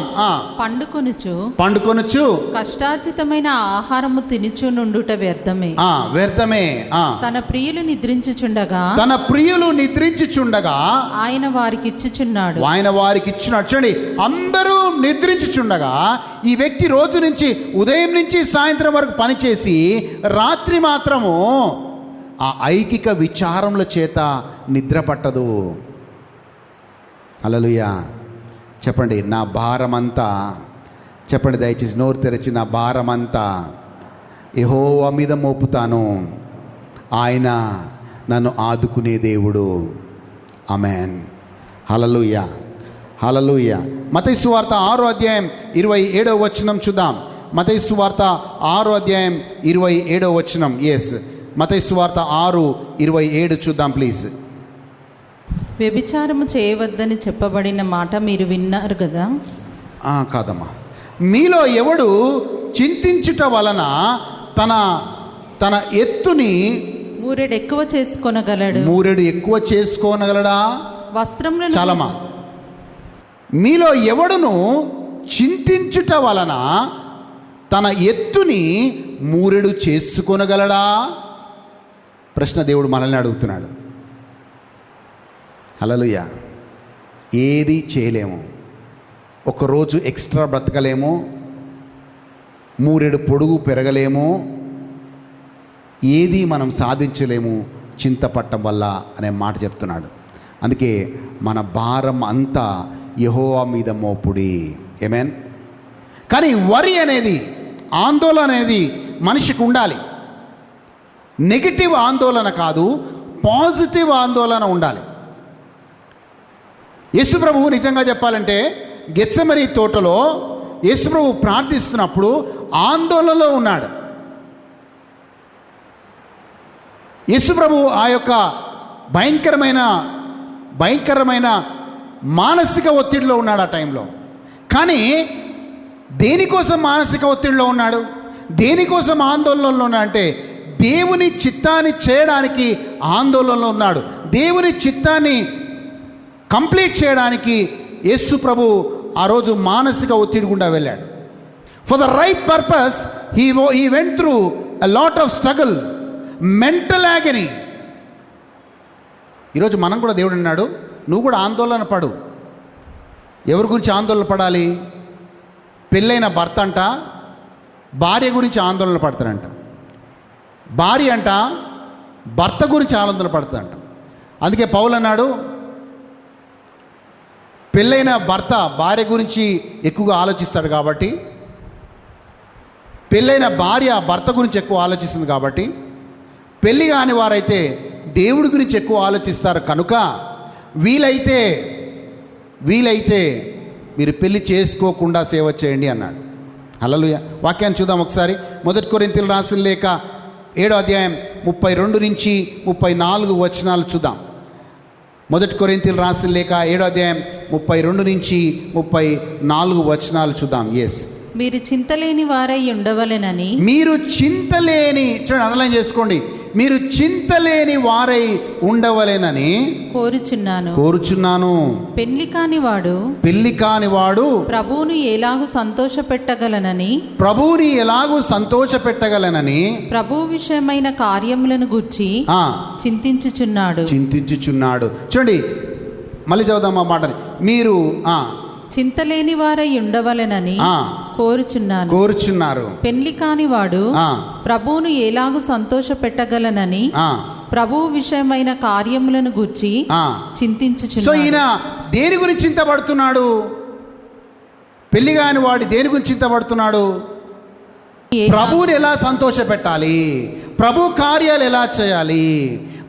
పండుకొనుచు కష్టార్జితమైన ఆహారము తినుచు నుండుట వ్యర్థమే. తన ప్రియులు నిద్రించుచుండగా ఆయన వారికి ఇచ్చుచున్నాడు. చూడండి, అందరూ నిద్రించుచుండగా ఈ వ్యక్తి రోజు నుంచి ఉదయం నుంచి సాయంత్రం వరకు పనిచేసి రాత్రి మాత్రము ఆ ఐకిక విచారముల చేత నిద్ర పట్టదు. హల్లెలూయా. చెప్పండి, నా భారమంతా, చెప్పండి దయచేసి నోరు తెరచి, నా భారమంతా యెహోవా మీద మోపుతాను, ఆయన నన్ను ఆదుకునే దేవుడు. ఆమేన్. హల్లెలూయా. హల్లెలూయా. మత్తయి సువార్త 6వ అధ్యాయం 27వ వచనం చూద్దాం. మత్తయి సువార్త 6వ అధ్యాయం 27వ వచనం. ఎస్, మత్తయి సువార్త 6:27 చూద్దాం ప్లీజ్. వ్యభిచారము చేయవద్దని చెప్పబడిన మాట మీరు విన్నారు కదా? కాదమ్మా. మీలో ఎవడు చింతించుట వలన తన ఎత్తుని మూరెడు ఎక్కువ చేసుకోనగలడా? వస్త్రములను చాలమ్మా. మీలో ఎవడును చింతించుట వలన తన ఎత్తుని మూరెడు చేసుకొనగలడా? ప్రశ్న దేవుడు మనల్ని అడుగుతున్నాడు. హల్లెలూయా. ఏది చేయలేము, ఒకరోజు ఎక్స్ట్రా బ్రతకలేము, మూరెడు పొడుగు పెరగలేము, ఏది మనం సాధించలేము చింతపట్టం వల్ల అనే మాట చెప్తున్నాడు. అందుకే మన భారం అంతా యెహోవా మీద మోపుడి. ఆమేన్. కానీ వరి అనేది, ఆందోళన అనేది మనిషికి ఉండాలి. నెగిటివ్ ఆందోళన కాదు, పాజిటివ్ ఆందోళన ఉండాలి. యేసుప్రభువు నిజంగా చెప్పాలంటే గెత్సెమనీ తోటలో యేసుప్రభు ప్రార్థిస్తున్నప్పుడు ఆందోళనలో ఉన్నాడు. యేసుప్రభు ఆ యొక్క భయంకరమైన మానసిక ఒత్తిడిలో ఉన్నాడు ఆ టైంలో. కానీ దేనికోసం మానసిక ఒత్తిడిలో ఉన్నాడు, దేనికోసం ఆందోళనలో ఉన్నాడు అంటే దేవుని చిత్తాన్ని చేయడానికి ఆందోళనలో ఉన్నాడు. దేవుని చిత్తాన్ని కంప్లీట్ చేయడానికి యేసు ప్రభు ఆ రోజు మానసిక ఒత్తిడి గుండా వెళ్ళాడు. For the right purpose he went through a lot of struggle, mental agony. ఈరోజు మనం కూడా దేవుడు అన్నాడు, నువ్వు కూడా ఆందోళన పడు. ఎవరి గురించి ఆందోళన పడాలి? పెళ్ళైన భర్త అంట భార్య గురించి ఆందోళన పడతాడంట, భార్య అంట భర్త గురించి ఆందోళన పడతాడంట. అందుకే పౌలు అన్నాడు, పెళ్ళైన భర్త భార్య గురించి ఎక్కువగా ఆలోచిస్తాడు కాబట్టి, పెళ్ళైన భార్య భర్త గురించి ఎక్కువ ఆలోచిస్తుంది కాబట్టి, పెళ్ళి కాని వారైతే దేవుడి గురించి ఎక్కువ ఆలోచిస్తారు కనుక వీలైతే మీరు పెళ్లి చేసుకోకుండా సేవ చేయండి అన్నాడు. హల్లెలూయా. వాక్యాన్ని చూద్దాం ఒకసారి. 1 కొరింథీయులు రాసిన లేఖ 7వ అధ్యాయం 32 నుంచి 34 వచనాలు చూద్దాం. 1 కొరింథీయులు రాసిన లేఖ 7వ అధ్యాయం 32 నుంచి 34 వచనాలు చూద్దాం. ఎస్. మీరు చింతలేని వారై ఉండవలెనని, మీరు చింతలేని, చూడండి అండర్లైన్ చేసుకోండి, మీరు చింతలేని వారై ఉండవలెనని కోరుచున్నాను. పెళ్లి కాని వాడు ప్రభువుని ఎలాగూ సంతోషపెట్టగలనని ప్రభువు విషయమైన కార్యములను గూర్చి చింతించుచున్నాడు. చూడండి, మళ్ళీ చదువుదాం ఆ మాటని. మీరు చింతలేని వారై ఉండవలెనని కోరుచున్నారు. పెళ్లి కాని వాడు ప్రభువును ఎలాగూ సంతోషపెట్టగలనని ప్రభువు విషయమైన కార్యములను గూర్చి చింతించుచున్నాడు. సో ఈయన దేని గురించి చింతపడుతున్నాడు? పెళ్లి కాని వాడు దేని గురించి చింతపడుతున్నాడు? ప్రభువుని ఎలా సంతోషపెట్టాలి, ప్రభు కార్యాలు ఎలా చేయాలి,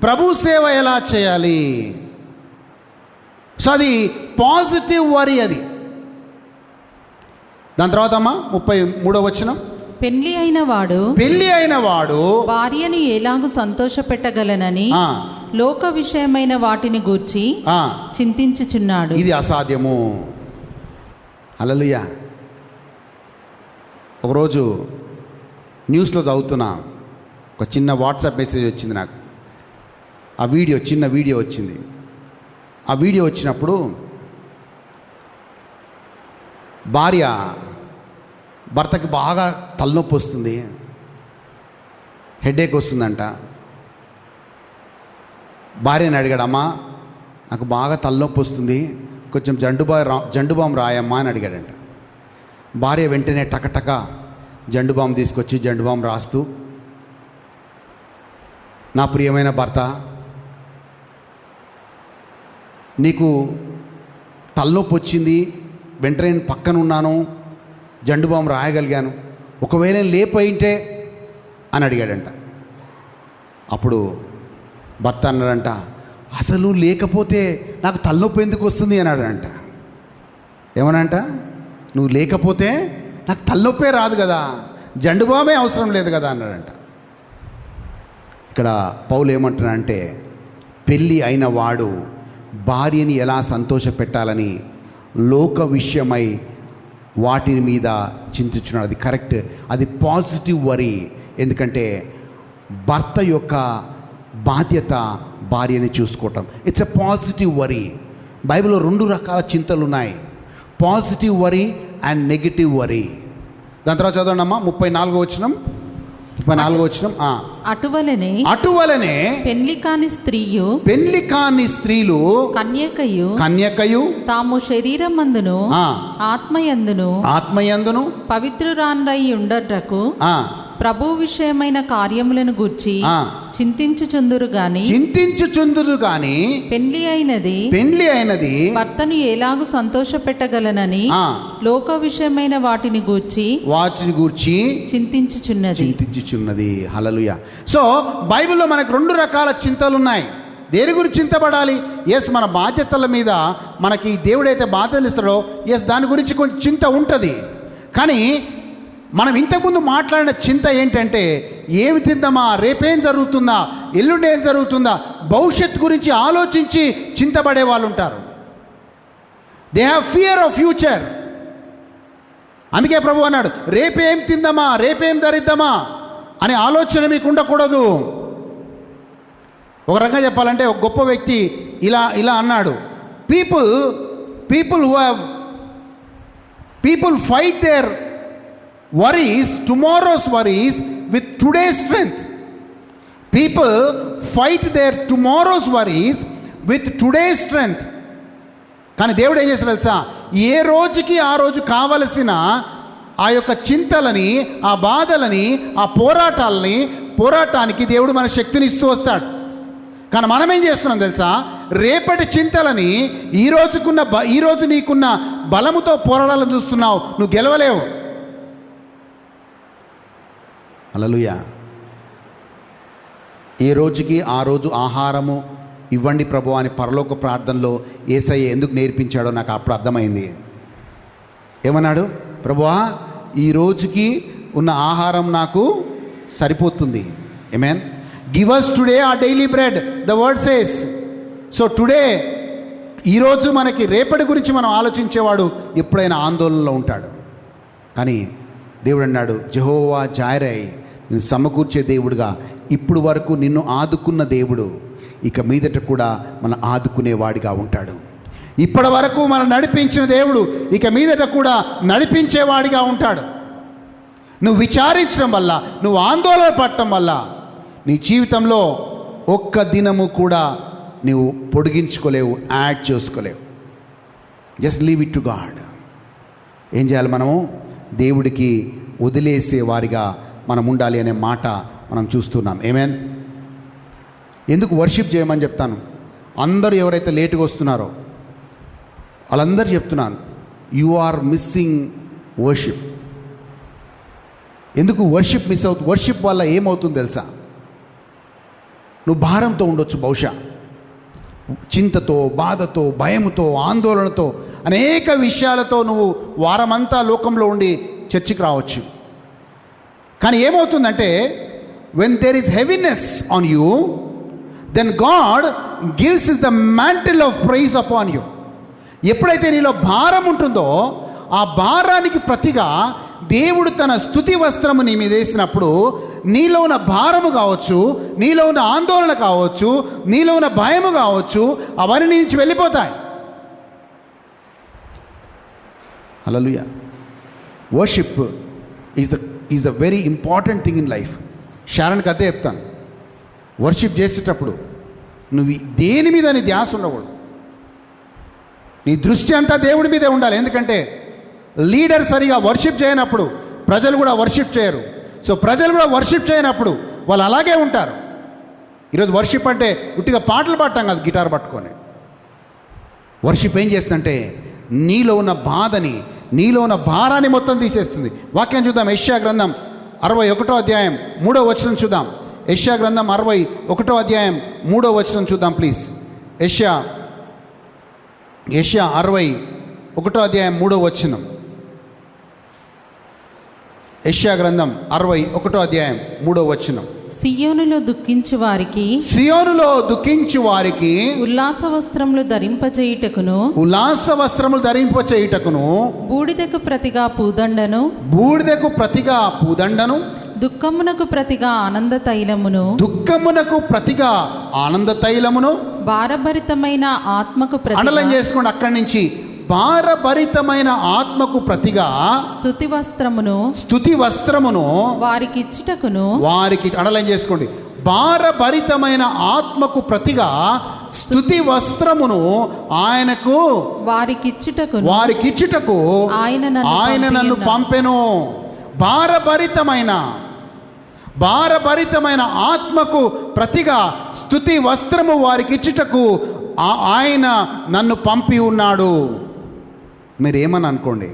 ప్రభు సేవ ఎలా చేయాలి. సో అది పాజిటివ్ వరి. అది దాని తర్వాత అమ్మా 33వ వచనం. పెళ్లి అయిన వాడు భార్యను ఎలాగూ సంతోషపెట్టగలనని లోక విషయమైన వాటిని గూర్చి చింతించుచున్నాడు. ఇది అసాధ్యము. హల్లెలూయా. ఒకరోజు న్యూస్లో చదువుతున్నా, ఒక చిన్న వాట్సాప్ మెసేజ్ వచ్చింది నాకు. చిన్న వీడియో వచ్చింది. ఆ వీడియో వచ్చినప్పుడు భార్య భర్తకి బాగా తలనొప్పి వస్తుంది, హెడేక్ వస్తుందంట. భార్యని అడిగాడు, అమ్మా నాకు బాగా తలనొప్పి వస్తుంది, కొంచెం జండుబాం రాయమ్మా అని అడిగాడంట. భార్య వెంటనే టకటక జండుబాం తీసుకొచ్చి జండుబాం రాస్తూ, నా ప్రియమైన భర్త, నీకు తలనొప్పి వచ్చింది, వెంటనే నేను పక్కన ఉన్నాను, జండుబాం రాయగలిగాను, ఒకవేళ లేపోయింటే అని అడిగాడంట. అప్పుడు భర్త అన్నాడంట, అసలు లేకపోతే నాకు తలనొప్పి ఎందుకు వస్తుంది అన్నాడంట. ఏమనంట, నువ్వు లేకపోతే నాకు తలనొప్పే రాదు కదా, జండుబామే అవసరం లేదు కదా అన్నాడంట. ఇక్కడ పౌలు ఏమంటున్నాడంటే, పెళ్ళి అయిన వాడు భార్యని ఎలా సంతోషపెట్టాలని లోక విషయమై వాటి మీద చింతించున్నాడు. అది కరెక్ట్, అది పాజిటివ్ వరి. ఎందుకంటే భర్త యొక్క బాధ్యత భార్యని చూసుకోవటం. ఇట్స్ ఎ పాజిటివ్ వరి. బైబిల్లో 2 రకాల చింతలు ఉన్నాయి, పాజిటివ్ వరి అండ్ నెగిటివ్ వరి. దాని తర్వాత చదవండి అమ్మా 34వ వచనం. నాలుగో వచనం. అటువలనే పెళ్లి కాని స్త్రీలు కన్యకయు తాము శరీరమందును ఆత్మయందును పవిత్రురాండ్రై ఉండటకు ప్రభు విషయమైన కార్యములను గూర్చి చింతించుచుందురు గాని పెళ్లి అయినది భర్తను ఎలాగు సంతోష పెట్టగలనని లోక విషయమైన వాటిని గూర్చి చింతించుచున్నది. హల్లెలూయా. సో బైబిల్లో మనకు రెండు రకాల చింతలు ఉన్నాయి. దేని గురించి చింతపడాలి? ఎస్, మన బాధ్యతల మీద మనకి దేవుడైతే బాధ్యతలు ఇస్తాడో ఎస్ దాని గురించి కొంచెం చింత ఉంటుంది. కానీ మనం ఇంతకుముందు మాట్లాడిన చింత ఏంటంటే ఏమి తిందామా, రేపేం జరుగుతుందా, ఎల్లుండి ఏం జరుగుతుందా, భవిష్యత్తు గురించి ఆలోచించి చింతపడే వాళ్ళు ఉంటారు. They have fear of future. అందుకే ప్రభు అన్నాడు, రేపేం తిందామా, రేపేం ధరిద్దామా అనే ఆలోచన మీకు ఉండకూడదు. ఒక రకంగా చెప్పాలంటే ఒక గొప్ప వ్యక్తి ఇలా అన్నాడు, people fight there worries, tomorrow's worries with today's strength. People fight their tomorrow's worries with today's strength. కానీ దేవుడు ఏం చేస్తాడు తెలుసా? ఏ రోజుకి ఆ రోజు కావలసిన ఆ యొక్క చింతలని, ఆ బాధలని, ఆ పోరాటానికి దేవుడు మన శక్తిని ఇస్తూ వస్తాడు. కానీ మనం ఏం చేస్తున్నాం తెలుసా? రేపటి చింతలని ఈ రోజు నీకున్న బలముతో పోరాడాలని చూస్తున్నావు. నువ్వు గెలవలేవు. హల్లెలూయా. ఏ రోజుకి ఆ రోజు ఆహారము ఇవ్వండి ప్రభు అని పరలోక ప్రార్థనలో యేసయ్య ఎందుకు నేర్పించాడో నాకు అప్పుడు అర్థమైంది. ఏమన్నాడు? ప్రభువా, ఈ రోజుకి ఉన్న ఆహారం నాకు సరిపోతుంది. Amen. Give us today our daily bread, the word says. So today, ఈరోజు మనకి రేపటి గురించి మనం ఆలోచించేవాడు ఎప్పుడైనా ఆందోళనలో ఉంటాడు. కానీ దేవుడు అన్నాడు, జెహోవా జైరే, నిన్ను సమకూర్చే దేవుడుగా, ఇప్పుడు వరకు నిన్ను ఆదుకున్న దేవుడు ఇక మీదట కూడా మన ఆదుకునేవాడిగా ఉంటాడు. ఇప్పటి వరకు మనం నడిపించిన దేవుడు ఇక మీదట కూడా నడిపించేవాడిగా ఉంటాడు. నువ్వు విచారించడం వల్ల, నువ్వు ఆందోళన పడటం వల్ల నీ జీవితంలో ఒక్క దినము కూడా నువ్వు పొడిగించుకోలేవు, యాడ్ చేసుకోలేవు. Just leave it to God. ఏం చేయాలి? మనము దేవుడికి వదిలేసే వారిగా మనం ఉండాలి అనే మాట మనం చూస్తున్నాం. ఆమేన్. ఎందుకు వర్షిప్ చేయమని చెప్తాను? అందరూ ఎవరైతే లేటుగా వస్తున్నారో వాళ్ళందరూ చెప్తున్నాను, యు ఆర్ మిస్సింగ్ వర్షిప్. ఎందుకు వర్షిప్ మిస్ అవుతుంది? వర్షిప్ వల్ల ఏమవుతుంది తెలుసా? నువ్వు భారంతో ఉండొచ్చు, బహుశా చింతతో, బాధతో, భయముతో, ఆందోళనతో, అనేక విషయాలతో నువ్వు వారమంతా లోకంలో ఉండి చర్చికి రావచ్చు. కానీ ఏమవుతుందంటే, when there is heaviness on you, then God gives us the mantle of praise upon you. ఎప్పుడైతే నీలో భారం ఉంటుందో ఆ భారానికి ప్రతిగా దేవుడు తన స్తుతి వస్త్రము నీ మీద వేసినప్పుడు నీలో ఉన్న భారము కావచ్చు, నీలో ఉన్న ఆందోళన కావచ్చు, నీలో ఉన్న భయము కావచ్చు, అవన్నీ నీ నుంచి వెళ్ళిపోతాయి. Hallelujah. Worship is the very important thing in life. షారణ్కి అదే చెప్తాను, వర్షిప్ చేసేటప్పుడు నువ్వు దేని మీద నీ ధ్యాస ఉండకూడదు. నీ దృష్టి అంతా దేవుడి మీదే ఉండాలి. ఎందుకంటే లీడర్ సరిగా వర్షిప్ చేయనప్పుడు ప్రజలు కూడా వర్షిప్ చేయరు. సో ప్రజలు కూడా వర్షిప్ చేయనప్పుడు వాళ్ళు అలాగే ఉంటారు. ఈరోజు వర్షిప్ అంటే ఉట్టిగా పాటలు పాడటం కాదు, గిటార్ పట్టుకొని. వర్షిప్ ఏం చేస్తుందంటే నీలో ఉన్న బాధని, నీలో ఉన్న భారాన్ని మొత్తం తీసేస్తుంది. వాక్యం చూద్దాం. యెషయా గ్రంథం 61వ అధ్యాయం 3వ వచనం చూద్దాం. యెషయా గ్రంథం 61వ అధ్యాయం 3వ వచనం చూద్దాం ప్లీజ్. యెషయా 61వ అధ్యాయం 3వ వచనం. యెషయా గ్రంథం 61వ అధ్యాయం 3వ వచనం. సియోనులో దుఃఖించు వారికి ఉల్లాస వస్త్రములు ధరింపచేయుటకును బూడిదకు ప్రతిగా పూదండను దుఃఖమునకు ప్రతిగా ఆనంద తైలమును భారభరితమైన ఆత్మకు అండలం చేసుకోండి. అక్కడి నుంచి భారభరితమైన ఆత్మకు ప్రతిగా స్తుతి వస్త్రమును వారికి అండర్లైన్ చేసుకోండి. భారభరితమైన ఆత్మకు ప్రతిగా స్తుతి వస్త్రమును ఆయనకు వారికిచ్చుటకు ఆయన నన్ను పంపెను. భారభరితమైన ఆత్మకు ప్రతిగా స్తుతి వస్త్రము వారికిచ్చుటకు ఆయన నన్ను పంపి ఉన్నాడు. మీరు ఏమని అనుకోండి,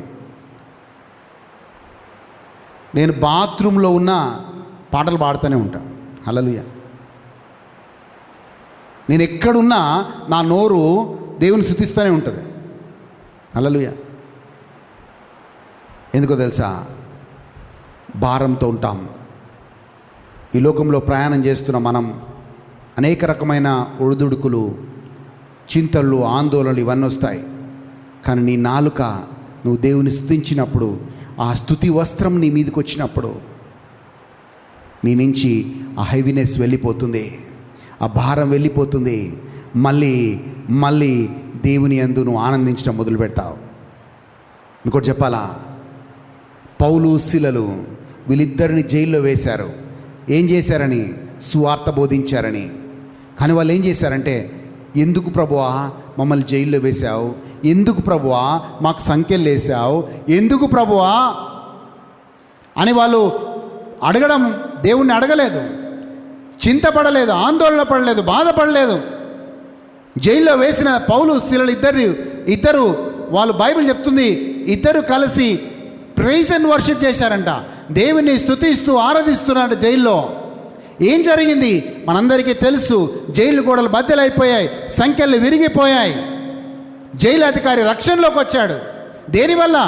నేను బాత్రూంలో ఉన్న పాటలు పాడుతూనే ఉంటాను. హల్లెలూయా. నేను ఎక్కడున్నా నా నోరు దేవుని స్తుతిస్తూనే ఉంటుంది. హల్లెలూయా. ఎందుకో తెలుసా? భారంతో ఉంటాం. ఈ లోకంలో ప్రయాణం చేస్తున్న మనం అనేక రకమైన ఒడిదుడుకులు, చింతలు, ఆందోళనలు ఇవన్నీ వస్తాయి. కానీ నీ నాలుక నువ్వు దేవుని స్తుతించినప్పుడు, ఆ స్తుతి వస్త్రం నీ మీదకి వచ్చినప్పుడు నీ నుంచి ఆ హెవీనెస్ వెళ్ళిపోతుంది, ఆ భారం వెళ్ళిపోతుంది. మళ్ళీ దేవుని యందు నువ్వు ఆనందించడం మొదలు పెడతావు. ఇంకోటి చెప్పాలా? పౌలు, శీలలు వీళ్ళిద్దరిని జైల్లో వేశారు. ఏం చేశారని? సువార్త బోధించారని. కానీ వాళ్ళు ఏం చేశారంటే, ఎందుకు ప్రభువా మమ్మల్ని జైల్లో వేశావు? ఎందుకు ప్రభువా మాకు సంఖ్యలు వేశావు? ఎందుకు ప్రభువా అని వాళ్ళు అడగడం, దేవుణ్ణి అడగలేదు, చింతపడలేదు, ఆందోళన పడలేదు, బాధపడలేదు. జైల్లో వేసిన పౌలు, శీలలు ఇద్దరు వాళ్ళు బైబిల్ చెప్తుంది, ఇద్దరు కలిసి ప్రైజ్ అండ్ వర్షిప్ చేశారంట. దేవుని స్తుతిస్తూ ఆరాధిస్తున్నాడు జైల్లో. ఏం జరిగింది మనందరికీ తెలుసు. జైలు గోడలు బద్దలైపోయాయి, సంఖ్యలు విరిగిపోయాయి. జైలు అధికారి రక్షణలోకి వచ్చాడు. దేనివల్ల?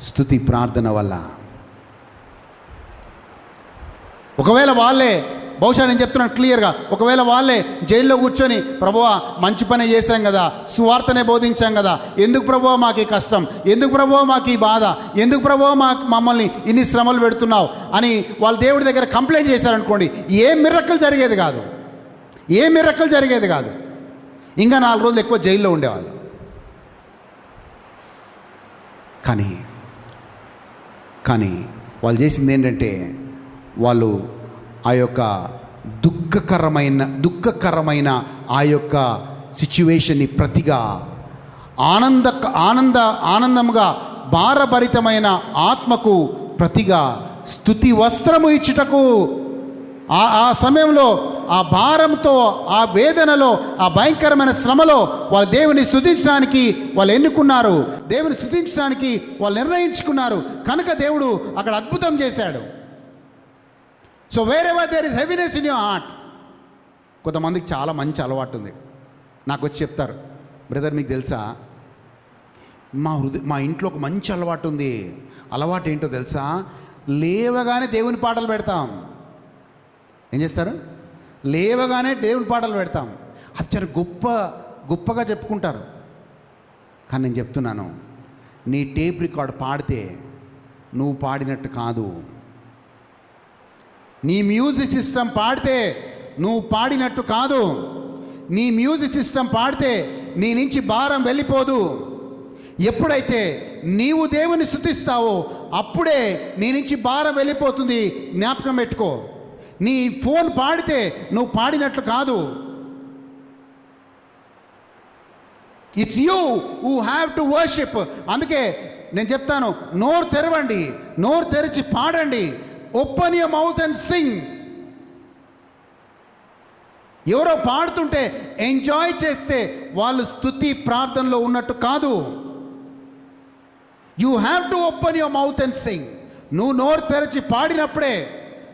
స్తుతి ప్రార్థన వల్ల. ఒకవేళ వాళ్ళే, బహుశా నేను చెప్తున్నాను క్లియర్గా, ఒకవేళ వాళ్ళే జైల్లో కూర్చొని, ప్రభువా మంచి పని చేశాం కదా, సువార్తనే బోధించాం కదా, ఎందుకు ప్రభువా మాకు ఈ కష్టం, ఎందుకు ప్రభువా మాకు ఈ బాధ, ఎందుకు ప్రభువా మమ్మల్ని ఇన్ని శ్రమలు పెడుతున్నావు అని వాళ్ళు దేవుడి దగ్గర కంప్లైంట్ చేశారనుకోండి, ఏ మిరక్కలు జరిగేది కాదు. ఇంకా 4 రోజులు ఎక్కువ జైల్లో ఉండేవాళ్ళు. కానీ వాళ్ళు చేసింది ఏంటంటే, వాళ్ళు ఆ యొక్క దుఃఖకరమైన ఆ యొక్క సిచ్యువేషన్ని ప్రతిగా ఆనందముగా భారభరితమైన ఆత్మకు ప్రతిగా స్తుతి వస్త్రము ఇచ్చుటకు, ఆ సమయంలో ఆ భారంతో, ఆ వేదనలో, ఆ భయంకరమైన శ్రమలో వాళ్ళు దేవుని స్తుతించడానికి వాళ్ళు ఎన్నుకున్నారు, దేవుని స్తుతించడానికి వాళ్ళు నిర్ణయించుకున్నారు. కనుక దేవుడు అక్కడ అద్భుతం చేశాడు. So wherever there is heaviness in your heart, కొంతమందికి చాలా మంచి అలవాటు ఉంది. నాకు వచ్చి చెప్తారు, బ్రదర్ మీకు తెలుసా మా ఇంట్లో ఒక మంచి అలవాటు ఉంది. అలవాటు ఏంటో తెలుసా? లేవగానే దేవుని పాటలు పెడతాం. ఏం చేస్తారు? లేవగానే దేవుని పాటలు పెడతాం. అది చాలా గొప్పగా చెప్పుకుంటారు. కానీ నేను చెప్తున్నాను, నీ టేప్ రికార్డ్ పాడితే నువ్వు పాడినట్టు కాదు. నీ మ్యూజిక్ సిస్టమ్ పాడితే నువ్వు పాడినట్టు కాదు. నీ మ్యూజిక్ సిస్టమ్ పాడితే నీ నుంచి భారం వెళ్ళిపోదు. ఎప్పుడైతే నీవు దేవుని స్తుతిస్తావో అప్పుడే నీ నుంచి భారం వెళ్ళిపోతుంది. జ్ఞాపకం పెట్టుకో. నీ ఫోన్ పాడితే నువ్వు పాడినట్లు కాదు. It's you who have to worship. అందుకే నేను చెప్తాను, నోరు తెరవండి, నోరు తెరిచి పాడండి. Open your mouth and Singh. ఎవరో పాడుతుంటే ఎంజాయ్ చేస్తే వాళ్ళు స్తుతి ప్రార్థనలో ఉన్నట్టు కాదు. You have to open your mouth and Singh. నువ్వు నోరు తెరిచి పాడినప్పుడే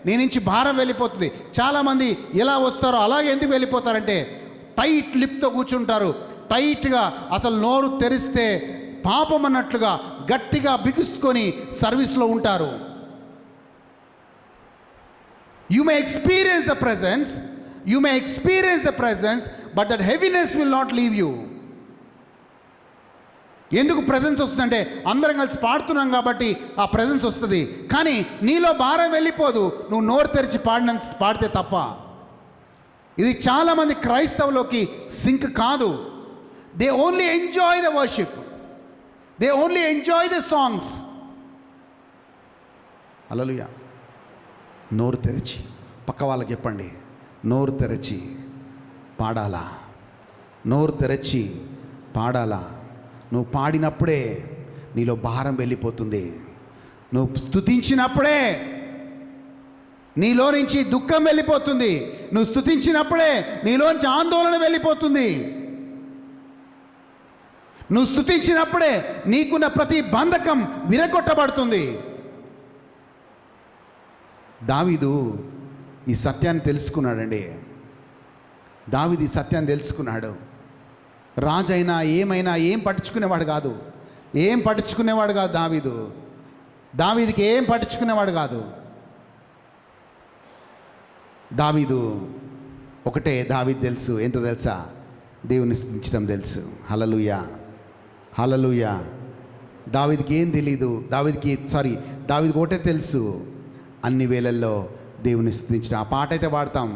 నీ నుంచి భారం వెళ్ళిపోతుంది. చాలామంది ఎలా వస్తారో అలాగే ఎందుకు వెళ్ళిపోతారంటే, టైట్ లిప్తో కూర్చుంటారు. టైట్గా అసలు నోరు తెరిస్తే పాపం అన్నట్లుగా గట్టిగా బిగుసుకొని సర్వీస్లో ఉంటారు. You may experience the presence, but that heaviness will not leave you. ఎందుకు ప్రెజెన్స్ వస్తుందంటే, అందరం కలిసి పాడుతున్నాం కాబట్టి ఆ ప్రెజెన్స్ వస్తుంది. కానీ నీలో భారం వెళ్ళిపోదు నువ్వు నోరు తెరిచి పాడితే తప్ప. ఇది చాలామంది క్రైస్తవులోకి సింక్ కాదు. They only enjoy the worship, they only enjoy the songs. Hallelujah. నోరు తెరిచి పక్క వాళ్ళకి చెప్పండి, నోరు తెరిచి పాడాలా, నోరు తెరిచి పాడాలా. నువ్వు పాడినప్పుడే నీలో భారం వెళ్ళిపోతుంది. నువ్వు స్తుతించినప్పుడే నీలో నుంచి దుఃఖం వెళ్ళిపోతుంది. నువ్వు స్తుతించినప్పుడే నీలోంచి ఆందోళన వెళ్ళిపోతుంది. నువ్వు స్తుతించినప్పుడే నీకున్న ప్రతి బంధకం విరగొట్టబడుతుంది. దావీదు ఈ సత్యాన్ని తెలుసుకున్నాడండి. దావీదు ఈ సత్యాన్ని తెలుసుకున్నాడు. రాజైనా ఏమైనా ఏం పట్టించుకునేవాడు కాదు, ఏం పట్టించుకునేవాడు కాదు. దావీదుకి ఏం పట్టించుకునేవాడు కాదు. దావీదు ఒకటే, దావీదు తెలుసు ఏంటో తెలుసా? దేవుని స్తుతించడం తెలుసు. హల్లెలూయా, హల్లెలూయా. దావీదుకి ఏం తెలీదు, దావీదుకి ఒకటే తెలుసు, అన్ని వేళల్లో దేవుని స్తుతించడం. ఆ పాట అయితే పాడతాం,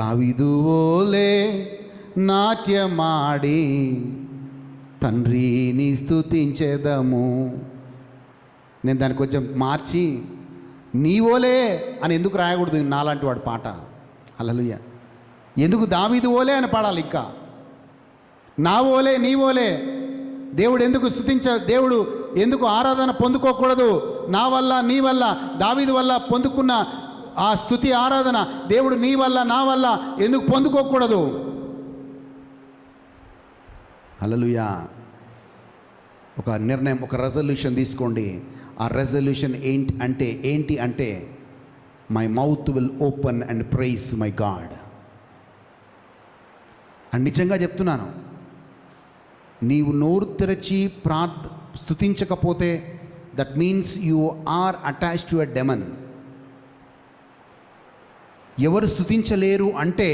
దావీదు ఓలే నాట్యమాడి తండ్రిని స్తుతించేదము. నేను దాన్ని కొంచెం మార్చి నీ ఓలే అని ఎందుకు రాయకూడదు నాలాంటి వాడు పాట? హల్లెలూయా. ఎందుకు దావీదు ఓలే అని పాడాలి? ఇంకా నా ఓలే నీ ఓలే దేవుడు ఎందుకు దేవుడు ఎందుకు ఆరాధన పొందుకోకూడదు? నా వల్ల నీ వల్ల దావీదు వల్ల పొందుకున్న ఆ స్తుతి ఆరాధన దేవుడు నీ వల్ల నా వల్ల ఎందుకు పొందుకోకూడదు? హల్లెలూయా. ఒక నిర్ణయం, ఒక రెజల్యూషన్ తీసుకోండి. ఆ రెజల్యూషన్ ఏంటి అంటే my mouth will open and praise my God. అని నిజంగా చెప్తున్నాను, నీవు నోరు తెరచి స్తుతించకపోతే that means you are attached to a demon. ఎవరు స్తుతించలేరు అంటే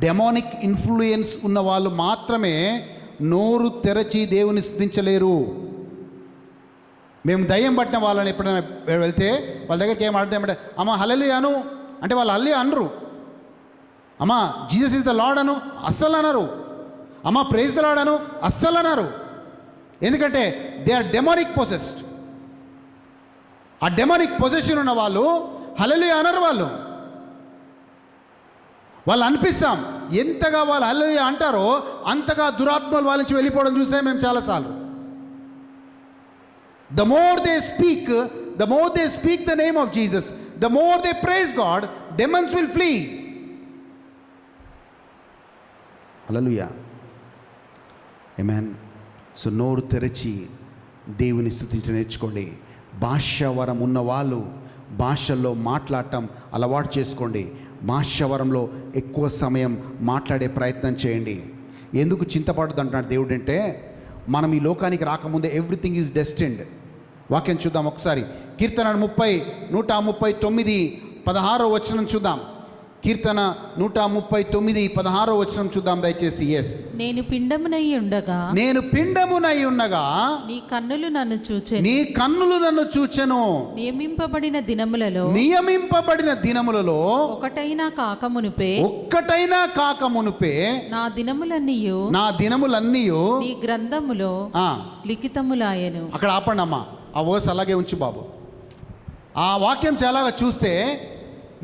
డెమోనిక్ ఇన్ఫ్లుయెన్స్ ఉన్న వాళ్ళు మాత్రమే నోరు తెరచి దేవుని స్తుతించలేరు. మేము దయ్యం పట్టిన వాళ్ళని ఎప్పుడైనా వెళ్తే వాళ్ళ దగ్గరికి ఏమంటే అమ్మ హల్లెలూయా అను అంటే వాళ్ళు అల్లి అనరు. అమ్మ జీసస్ ఇస్ ద లార్డ్ అను అస్సలు అనరు. అమ్మ ప్రైజ్ ద లార్డ్ అను అస్సలు అనరు. ఎందుకంటే దే ఆర్ డెమోనిక్ పొసెస్డ్. ఆ డెమోనిక్ పొజెషన్ ఉన్న వాళ్ళు హల్లెలూయా అనరు. వాళ్ళు అనిపిస్తాం, ఎంతగా వాళ్ళు హల్లెలూయా అంటారో అంతగా దురాత్మలు వాళ్ళ నుంచి వెళ్ళిపోవడం చూసాం మేము చాలాసార్లు. The more they speak the name of Jesus, the more they praise God, demons will flee. Hallelujah. Amen. So నోరు తెరచి దేవుని స్తుతించడం నేర్చుకోండి. భాషావరం ఉన్న వాళ్ళు భాషల్లో మాట్లాడటం అలవాటు చేసుకోండి. భాషావరంలో ఎక్కువ సమయం మాట్లాడే ప్రయత్నం చేయండి. ఎందుకు చింతపడదు అంటున్నాడు దేవుడు అంటే, మనం ఈ లోకానికి రాకముందే ఎవ్రీథింగ్ ఈజ్ డెస్టిన్డ్. వాక్యం చూద్దాం ఒకసారి. కీర్తన 139:16 వచనం చూద్దాం. కీర్తన 139:16 వచనం చూద్దాం దయచేసి. నేను పిండమునై ఉండగా నీ కన్నులు నన్ను చూచెను. నియమింపబడిన దినములలో ఒక్కటైనా కాకమునుపే నా దినములన్నీయు నీ గ్రంథములో లిఖితములాయెను. అక్కడ ఆపండి అమ్మా, ఆ వర్స్ అలాగే ఉంచు బాబు. ఆ వాక్యం చాలాగా చూస్తే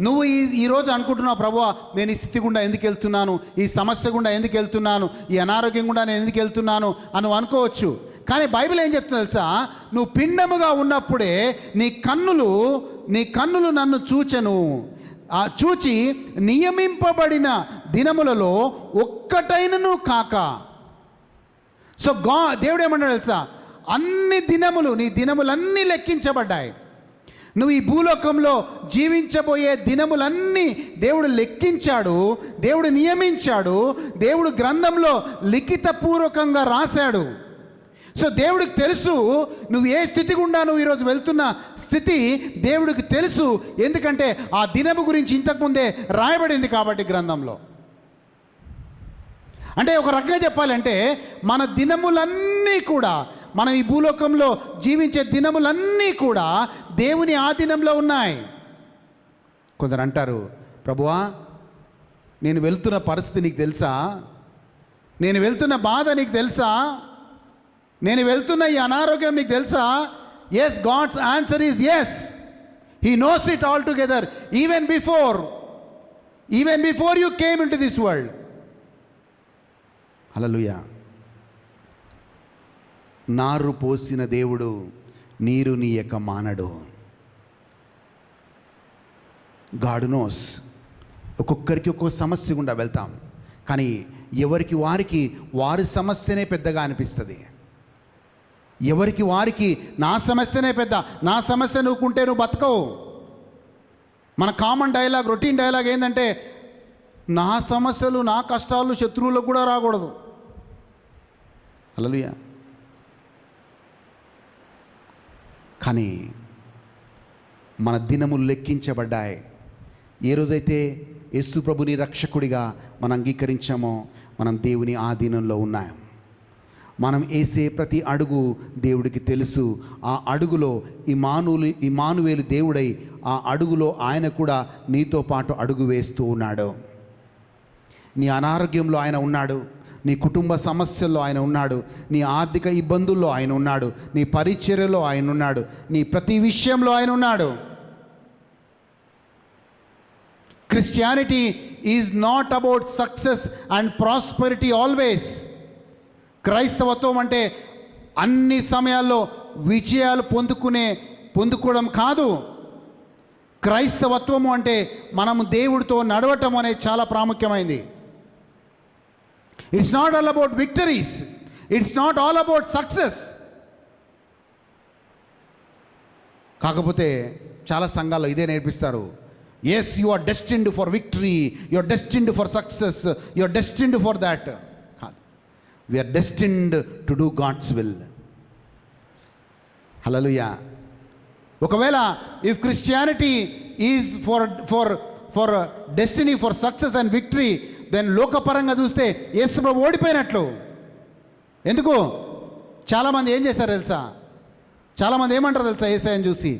నువ్వు ఈరోజు అనుకుంటున్నావు, ప్రభువా నేను ఈ స్థితి గుండా ఎందుకు వెళ్తున్నాను, ఈ సమస్య గుండా ఎందుకు వెళ్తున్నాను, ఈ అనారోగ్యం గుండా నేను ఎందుకు వెళ్తున్నాను అని అనుకోవచ్చు. కానీ బైబిల్ ఏం చెప్తుందో తెలుసా? నువ్వు పిండముగా ఉన్నప్పుడే నీ కన్నులు నన్ను చూచెను. ఆ చూచి నియమింపబడిన దినములలో ఒక్కటైనను కాక. సో దేవుడు ఏమన్నాడు తెలుసా? అన్ని దినములు, నీ దినములన్నీ లెక్కించబడ్డాయి. నువ్వు ఈ భూలోకంలో జీవించబోయే దినములన్నీ దేవుడు లెక్కించాడు, దేవుడు నియమించాడు, దేవుడు గ్రంథంలో లిఖితపూర్వకంగా రాశాడు. సో దేవుడికి తెలుసు నువ్వు ఏ స్థితి గుండా నువ్వు ఈరోజు వెళ్తున్న స్థితి దేవుడికి తెలుసు. ఎందుకంటే ఆ దినము గురించి ఇంతకుముందే రాయబడింది కాబట్టి గ్రంథంలో. అంటే ఒక రకంగా చెప్పాలంటే మన దినములన్నీ కూడా, మనం ఈ భూలోకంలో జీవించే దినములన్నీ కూడా దేవుని ఆధీనంలో ఉన్నాయి. కొందరు అంటారు, ప్రభువా నేను వెళ్తున్న పరిస్థితి నీకు తెలుసా? నేను వెళ్తున్న బాధ నీకు తెలుసా? నేను వెళ్తున్న ఈ అనారోగ్యం నీకు తెలుసా? Yes, God's answer is yes. He knows it all together even before you came in to this world. Hallelujah. నారు పోసిన దేవుడు నీరు నీయక మానడు. God knows. ఒక్కొక్కరికి ఒక్కొక్క సమస్య గుండా వెళ్తాం, కానీ ఎవరికి వారికి వారి సమస్యనే పెద్దగా అనిపిస్తుంది. ఎవరికి వారికి నా సమస్యనే పెద్ద, నా సమస్య నువ్వుకుంటే నువ్వు బతకవు. మన కామన్ డైలాగ్, రొటీన్ డైలాగ్ ఏంటంటే, నా సమస్యలు నా కష్టాలు శత్రువులకు కూడా రాకూడదు. హల్లెలూయా. కానీ మన దినములు లెక్కించబడ్డాయి. ఏ రోజైతే యేసు ప్రభుని రక్షకుడిగా మనం అంగీకరించామో మనం దేవుని ఆధీనంలో ఉన్నాం. మనం వేసే ప్రతి అడుగు దేవుడికి తెలుసు. ఆ అడుగులో ఇమానువేలు దేవుడై ఆ అడుగులో ఆయన కూడా నీతో పాటు అడుగు వేస్తూ ఉన్నాడు. నీ అనారోగ్యంలో ఆయన ఉన్నాడు, నీ కుటుంబ సమస్యల్లో ఆయన ఉన్నాడు, నీ ఆర్థిక ఇబ్బందుల్లో ఆయన ఉన్నాడు, నీ పరిచర్యలో ఆయన ఉన్నాడు, నీ ప్రతి విషయంలో ఆయన ఉన్నాడు. Christianity is not about success and prosperity always. క్రైస్తవత్వం అంటే అన్ని సమయాల్లో విజయాలు పొందుకోవడం కాదు. క్రైస్తవత్వము అంటే మనము దేవుడితో నడవటం అనేది చాలా ప్రాముఖ్యమైంది. It's not all about victories, it's not all about success. కాకపోతే చాలా సంఘాల్లో ఇదే నేర్పిస్తారు. Yes, you are destined for victory, you are destined for success, you are destined for that. We are destined to do God's will. Hallelujah. ఒకవేళ if Christianity is for destiny for success and victory, then లోకపరంగా చూస్తే యేసు ప్రభు ఓడిపోయినట్లు. ఎందుకు? చాలామంది ఏం చేశారు తెలుసా? చాలామంది ఏమంటారు తెలుసా? యేసయ్యను చూసి,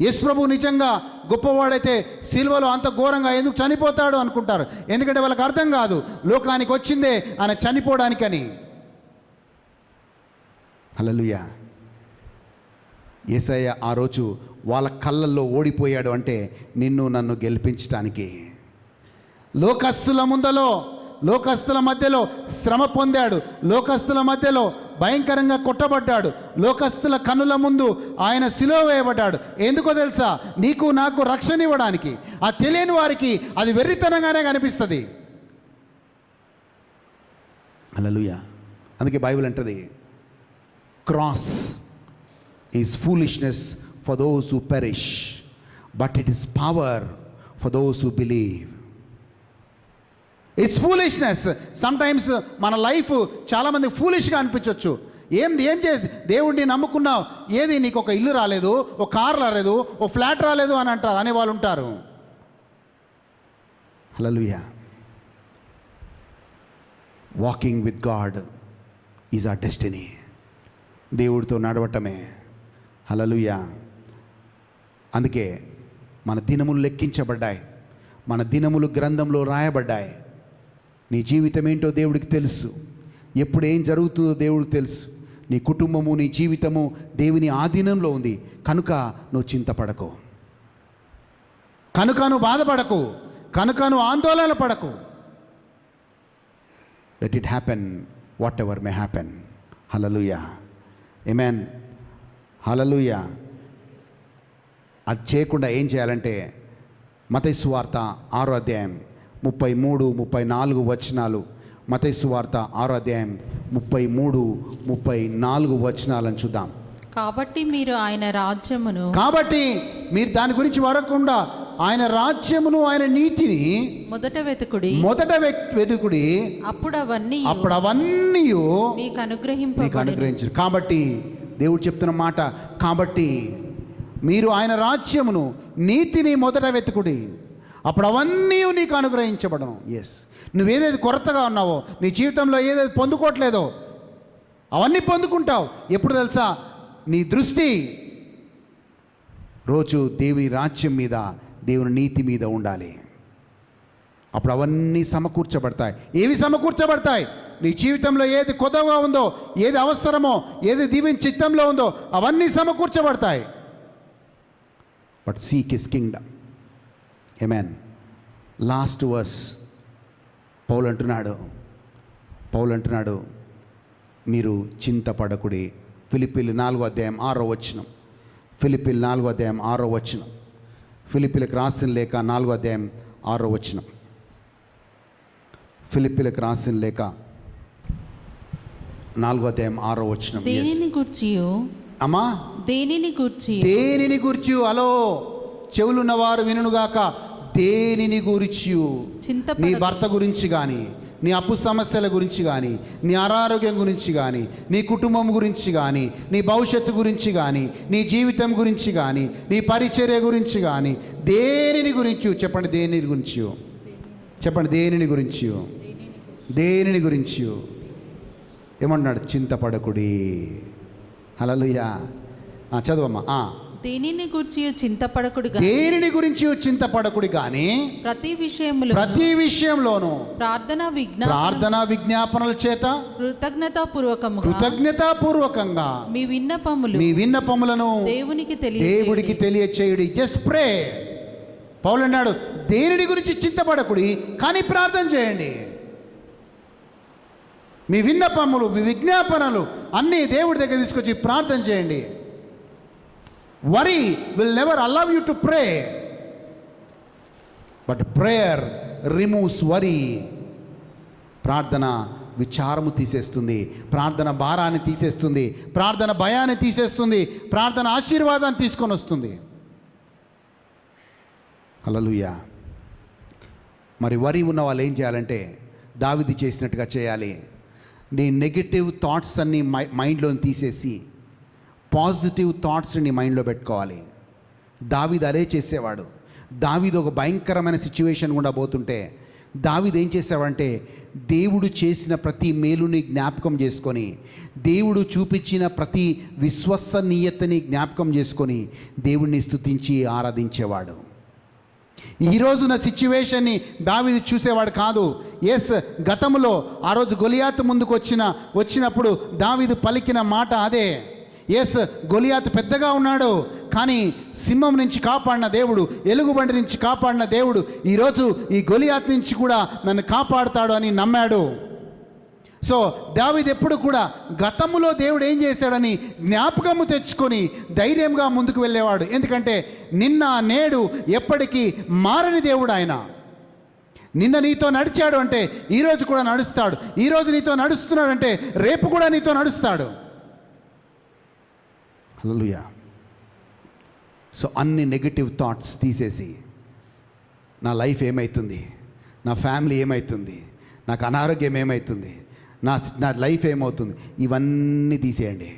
యేసు ప్రభు నిజంగా గొప్పవాడైతే సిలువలో అంత ఘోరంగా ఎందుకు చనిపోతాడు అనుకుంటారు. ఎందుకంటే వాళ్ళకి అర్థం కాదు, లోకానికి వచ్చిందే ఆయన చనిపోవడానికని. హల్లెలూయా. యేసయ్య ఆ రోజు వాళ్ళ కళ్ళల్లో ఓడిపోయాడు అంటే నిన్ను నన్ను గెలిపించటానికి. లోకస్తుల మధ్యలో శ్రమ పొందాడు, లోకస్తుల మధ్యలో భయంకరంగా కొట్టబడ్డాడు, లోకస్తుల కన్నుల ముందు ఆయన సిలువ వేయబడ్డాడు. ఎందుకో తెలుసా? నీకు నాకు రక్షణ ఇవ్వడానికి. ఆ తెలియని వారికి అది వెర్రితనంగానే కనిపిస్తుంది. హల్లెలూయా. అందుకే బైబిల్ అంటది, cross is foolishness for those who perish, but it is power for those who believe. It's foolishness. Sometimes మన లైఫ్ చాలామందికి ఫూలిష్గా అనిపించవచ్చు. ఏం చేసి దేవుడిని నమ్ముకున్నావు, ఏది నీకు ఒక ఇల్లు రాలేదు, ఒక కార్ రాలేదు, ఒక ఫ్లాట్ రాలేదు అని అనేవాళ్ళు ఉంటారు. Hallelujah. Walking with God is our destiny. దేవుడితో నడవటమే. హల్లెలూయా. అందుకే మన దినములు లెక్కించబడ్డాయి, మన దినములు గ్రంథంలో రాయబడ్డాయి. నీ జీవితం ఏంటో దేవుడికి తెలుసు, ఎప్పుడు ఏం జరుగుతుందో దేవుడికి తెలుసు. నీ కుటుంబము, నీ జీవితము దేవుని ఆధీనంలో ఉంది. కనుక నువ్వు చింతపడకు, కనుక నువ్వు బాధపడకు, కనుక నువ్వు ఆందోళన పడకు. Let it happen whatever may happen. Hallelujah. Amen. Hallelujah. అది చేయకుండా ఏం చేయాలంటే మత్తయి సువార్త 6వ అధ్యాయం 33-34 వచనాలు. మత్తయి సువార్త 6వ అధ్యాయం 33-34 వచనాలను చూద్దాం. కాబట్టి మీరు దాని గురించి వరకుండా ఆయన రాజ్యమును, ఆయన నీతిని మొదట వెతుకుడి. అప్పుడు అవన్నీ మీకు అనుగ్రహించు. కాబట్టి దేవుడు చెప్తున్న మాట, కాబట్టి మీరు ఆయన రాజ్యమును, నీతిని మొదట వెతుకుడి, అప్పుడు అవన్నీ నీకు అనుగ్రహించబడను. ఎస్, నువ్వేదైతే కొరతగా ఉన్నావో, నీ జీవితంలో ఏదైతే పొందుకోవట్లేదో అవన్నీ పొందుకుంటావు. ఎప్పుడు తెలుసా? నీ దృష్టి రోజు దేవుని రాజ్యం మీద, దేవుని నీతి మీద ఉండాలి. అప్పుడు అవన్నీ సమకూర్చబడతాయి. ఏవి సమకూర్చబడతాయి? నీ జీవితంలో ఏది కొత్తగా ఉందో, ఏది అవసరమో, ఏది దీవెన చిత్తంలో ఉందో అవన్నీ సమకూర్చబడతాయి. But seek his kingdom. Amen. Last verse Paul అంటున్నాడు మీరు చింతపడకుడి. ఫిలిప్పీలు 4:6. ఫిలిప్పీలు 4:6. ఫిలిప్పీలకు రాసిన లేఖ 4:6. ఫిలిప్పీలకు రాసిన లేఖ 4:6. దేనిని గూర్చియు అమ్మా, దేనిని గూర్చి అలో చెవులున్నవారు వినుగాక. దేనిని గురించి? నీ భర్త గురించి కానీ, నీ అప్పు సమస్యల గురించి కానీ, నీ అనారోగ్యం గురించి కానీ, నీ కుటుంబం గురించి కానీ, నీ భవిష్యత్తు గురించి కానీ, నీ జీవితం గురించి కానీ, నీ పరిచర్య గురించి కానీ, దేనిని గురించి చెప్పండి. దేనిని గురించి చెప్పండి. దేనిని గురించి ఏమన్నాడు? చింతపడకుడి. హల్లెలూయా. చదవమ్మా. దేనిని గురించి చింతపడకుడి కానీ ప్రతి విషయంలోనూ ప్రార్థన విజ్ఞాపనల చేత కృతజ్ఞతాపూర్వకంగా మీ విన్నపములను దేవునికి తెలియచేయుడి. జస్ట్ ప్రే. పౌలు అన్నాడు, దేనిని గురించి చింతపడకుడి కానీ ప్రార్థన చేయండి. మీ విన్నపములు, మీ విజ్ఞాపనలు అన్నీ దేవుడి దగ్గర తీసుకొచ్చి ప్రార్థన చేయండి. Worry will never allow you to pray, but prayer removes worry. ప్రార్థన విచారము తీసేస్తుంది, ప్రార్థన భారాన్ని తీసేస్తుంది, ప్రార్థన భయాన్ని తీసేస్తుంది, ప్రార్థన ఆశీర్వాదాన్ని తీసుకొని వస్తుంది. హల్లెలూయా. మరి వరి ఉన్న వాళ్ళు ఏం చేయాలంటే దావీదు చేసినట్టుగా చేయాలి. నీ నెగటివ్ థాట్స్ అన్నీ మైండ్లో తీసేసి పాజిటివ్ థాట్స్ని నీ మైండ్లో పెట్టుకోవాలి. దావీదు అదే చేసేవాడు. దావీదు ఒక భయంకరమైన సిచ్యువేషన్ గుండా పోతుంటే దావీదు ఏం చేసేవాడంటే దేవుడు చేసిన ప్రతి మేలుని జ్ఞాపకం చేసుకొని, దేవుడు చూపించిన ప్రతి విశ్వసనీయతని జ్ఞాపకం చేసుకొని దేవుణ్ణి స్తుతించి ఆరాధించేవాడు. ఈరోజు నా సిచ్యువేషన్ని దావీదు చూసేవాడు కాదు. ఎస్, గతంలో ఆ రోజు గొలియాతు ముందుకు వచ్చినప్పుడు దావీదు పలికిన మాట అదే. ఎస్, గొలియాతు పెద్దగా ఉన్నాడు, కానీ సింహం నుంచి కాపాడిన దేవుడు, ఎలుగుబండి నుంచి కాపాడిన దేవుడు ఈరోజు ఈ గొలియాతు నుంచి కూడా నన్ను కాపాడుతాడు అని నమ్మాడు. సో దావీదు ఎప్పుడు కూడా గతములో దేవుడు ఏం చేశాడని జ్ఞాపకము తెచ్చుకొని ధైర్యంగా ముందుకు వెళ్ళేవాడు. ఎందుకంటే నిన్న నేడు ఎప్పటికీ మారని దేవుడు ఆయన. నిన్న నీతో నడిచాడు అంటే ఈరోజు కూడా నడుస్తాడు. ఈరోజు నీతో నడుస్తున్నాడు అంటే రేపు కూడా నీతో నడుస్తాడు. హల్లెలూయా. సో అన్ని నెగటివ్ థాట్స్ తీసేసి, నా లైఫ్ ఏమవుతుంది, నా ఫ్యామిలీ ఏమవుతుంది, నాకు అనారోగ్యం ఏమవుతుంది, నా లైఫ్ ఏమవుతుంది, ఇవన్నీ తీసేయండి.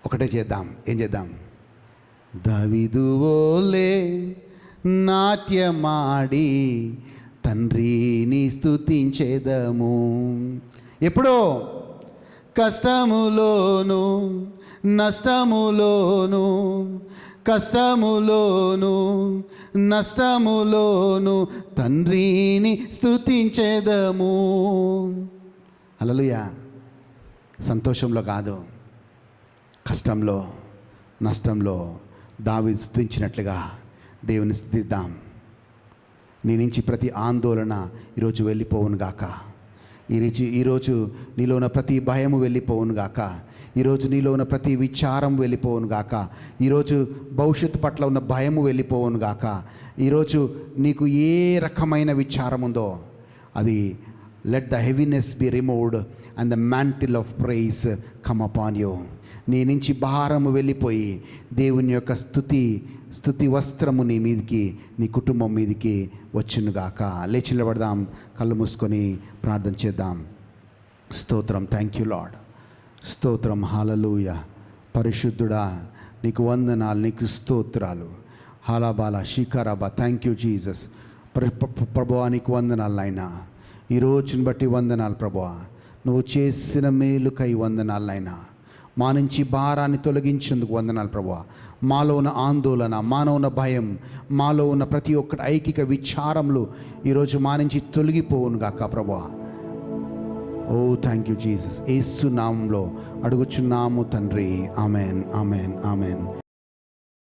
ఒకటే చేద్దాం. ఏం చేద్దాం? దావీదు వోలే నాట్యమాడి తండ్రిని స్తుతించేదము. ఎప్పుడో కష్టములోను నష్టములోను, కష్టములోను నష్టములోను తండ్రిని స్తుతించేదము. హల్లెలూయా. సంతోషంలో కాదు, కష్టంలో నష్టంలో దావీదు స్తుతించినట్లుగా దేవుని స్తుతిద్దాం. నీ నుంచి ప్రతి ఆందోళన ఈరోజు వెళ్ళిపోవును గాక. ఈరోజు నీలో ఉన్న ప్రతి భయము వెళ్ళిపోవును గాక. ఈరోజు నీలో ఉన్న ప్రతి విచారం వెళ్ళిపోవును గాక. ఈరోజు భవిష్యత్తు పట్ల ఉన్న భయము వెళ్ళిపోవును గాక. ఈరోజు నీకు ఏ రకమైన విచారం ఉందో అది let the heaviness be removed and the mantle of praise come upon you. నీ నుంచి భారము వెళ్ళిపోయి దేవుని యొక్క స్తుతి వస్త్రము నీ మీదికి, నీ కుటుంబం మీదికి వచ్చునుగాక. లేచి నిలబడదాం, కళ్ళు మూసుకొని ప్రార్థన చేద్దాం. స్తోత్రం. Thank you Lord. స్తోత్రం. హల్లెలూయా. పరిశుద్ధుడా నీకు వందనాలు, నీకు స్తోత్రాలు. హాలాబాల శిఖరాబా. Thank you Jesus. ప్రభువా నీకు వందనాలు నాయనా. ఈ రోజుని బట్టి వందనాలు ప్రభువా. నువ్వు చేసిన మేలుకై వందనాలు నాయనా. మా నుంచి భారాన్ని తొలగించేందుకు వందనాలు ప్రభువా. మాలో ఉన్న ఆందోళన, మాలో ఉన్న భయం, మాలో ఉన్న ప్రతి ఒక్కటి ఐకిక విచారములు ఈరోజు మా నుంచి తొలగిపోవును గాక ప్రభువా. ఓ థ్యాంక్ యూ జీసస్. యేసు నామంలో అడుగుచున్నాము తండ్రి. Amen, amen, amen.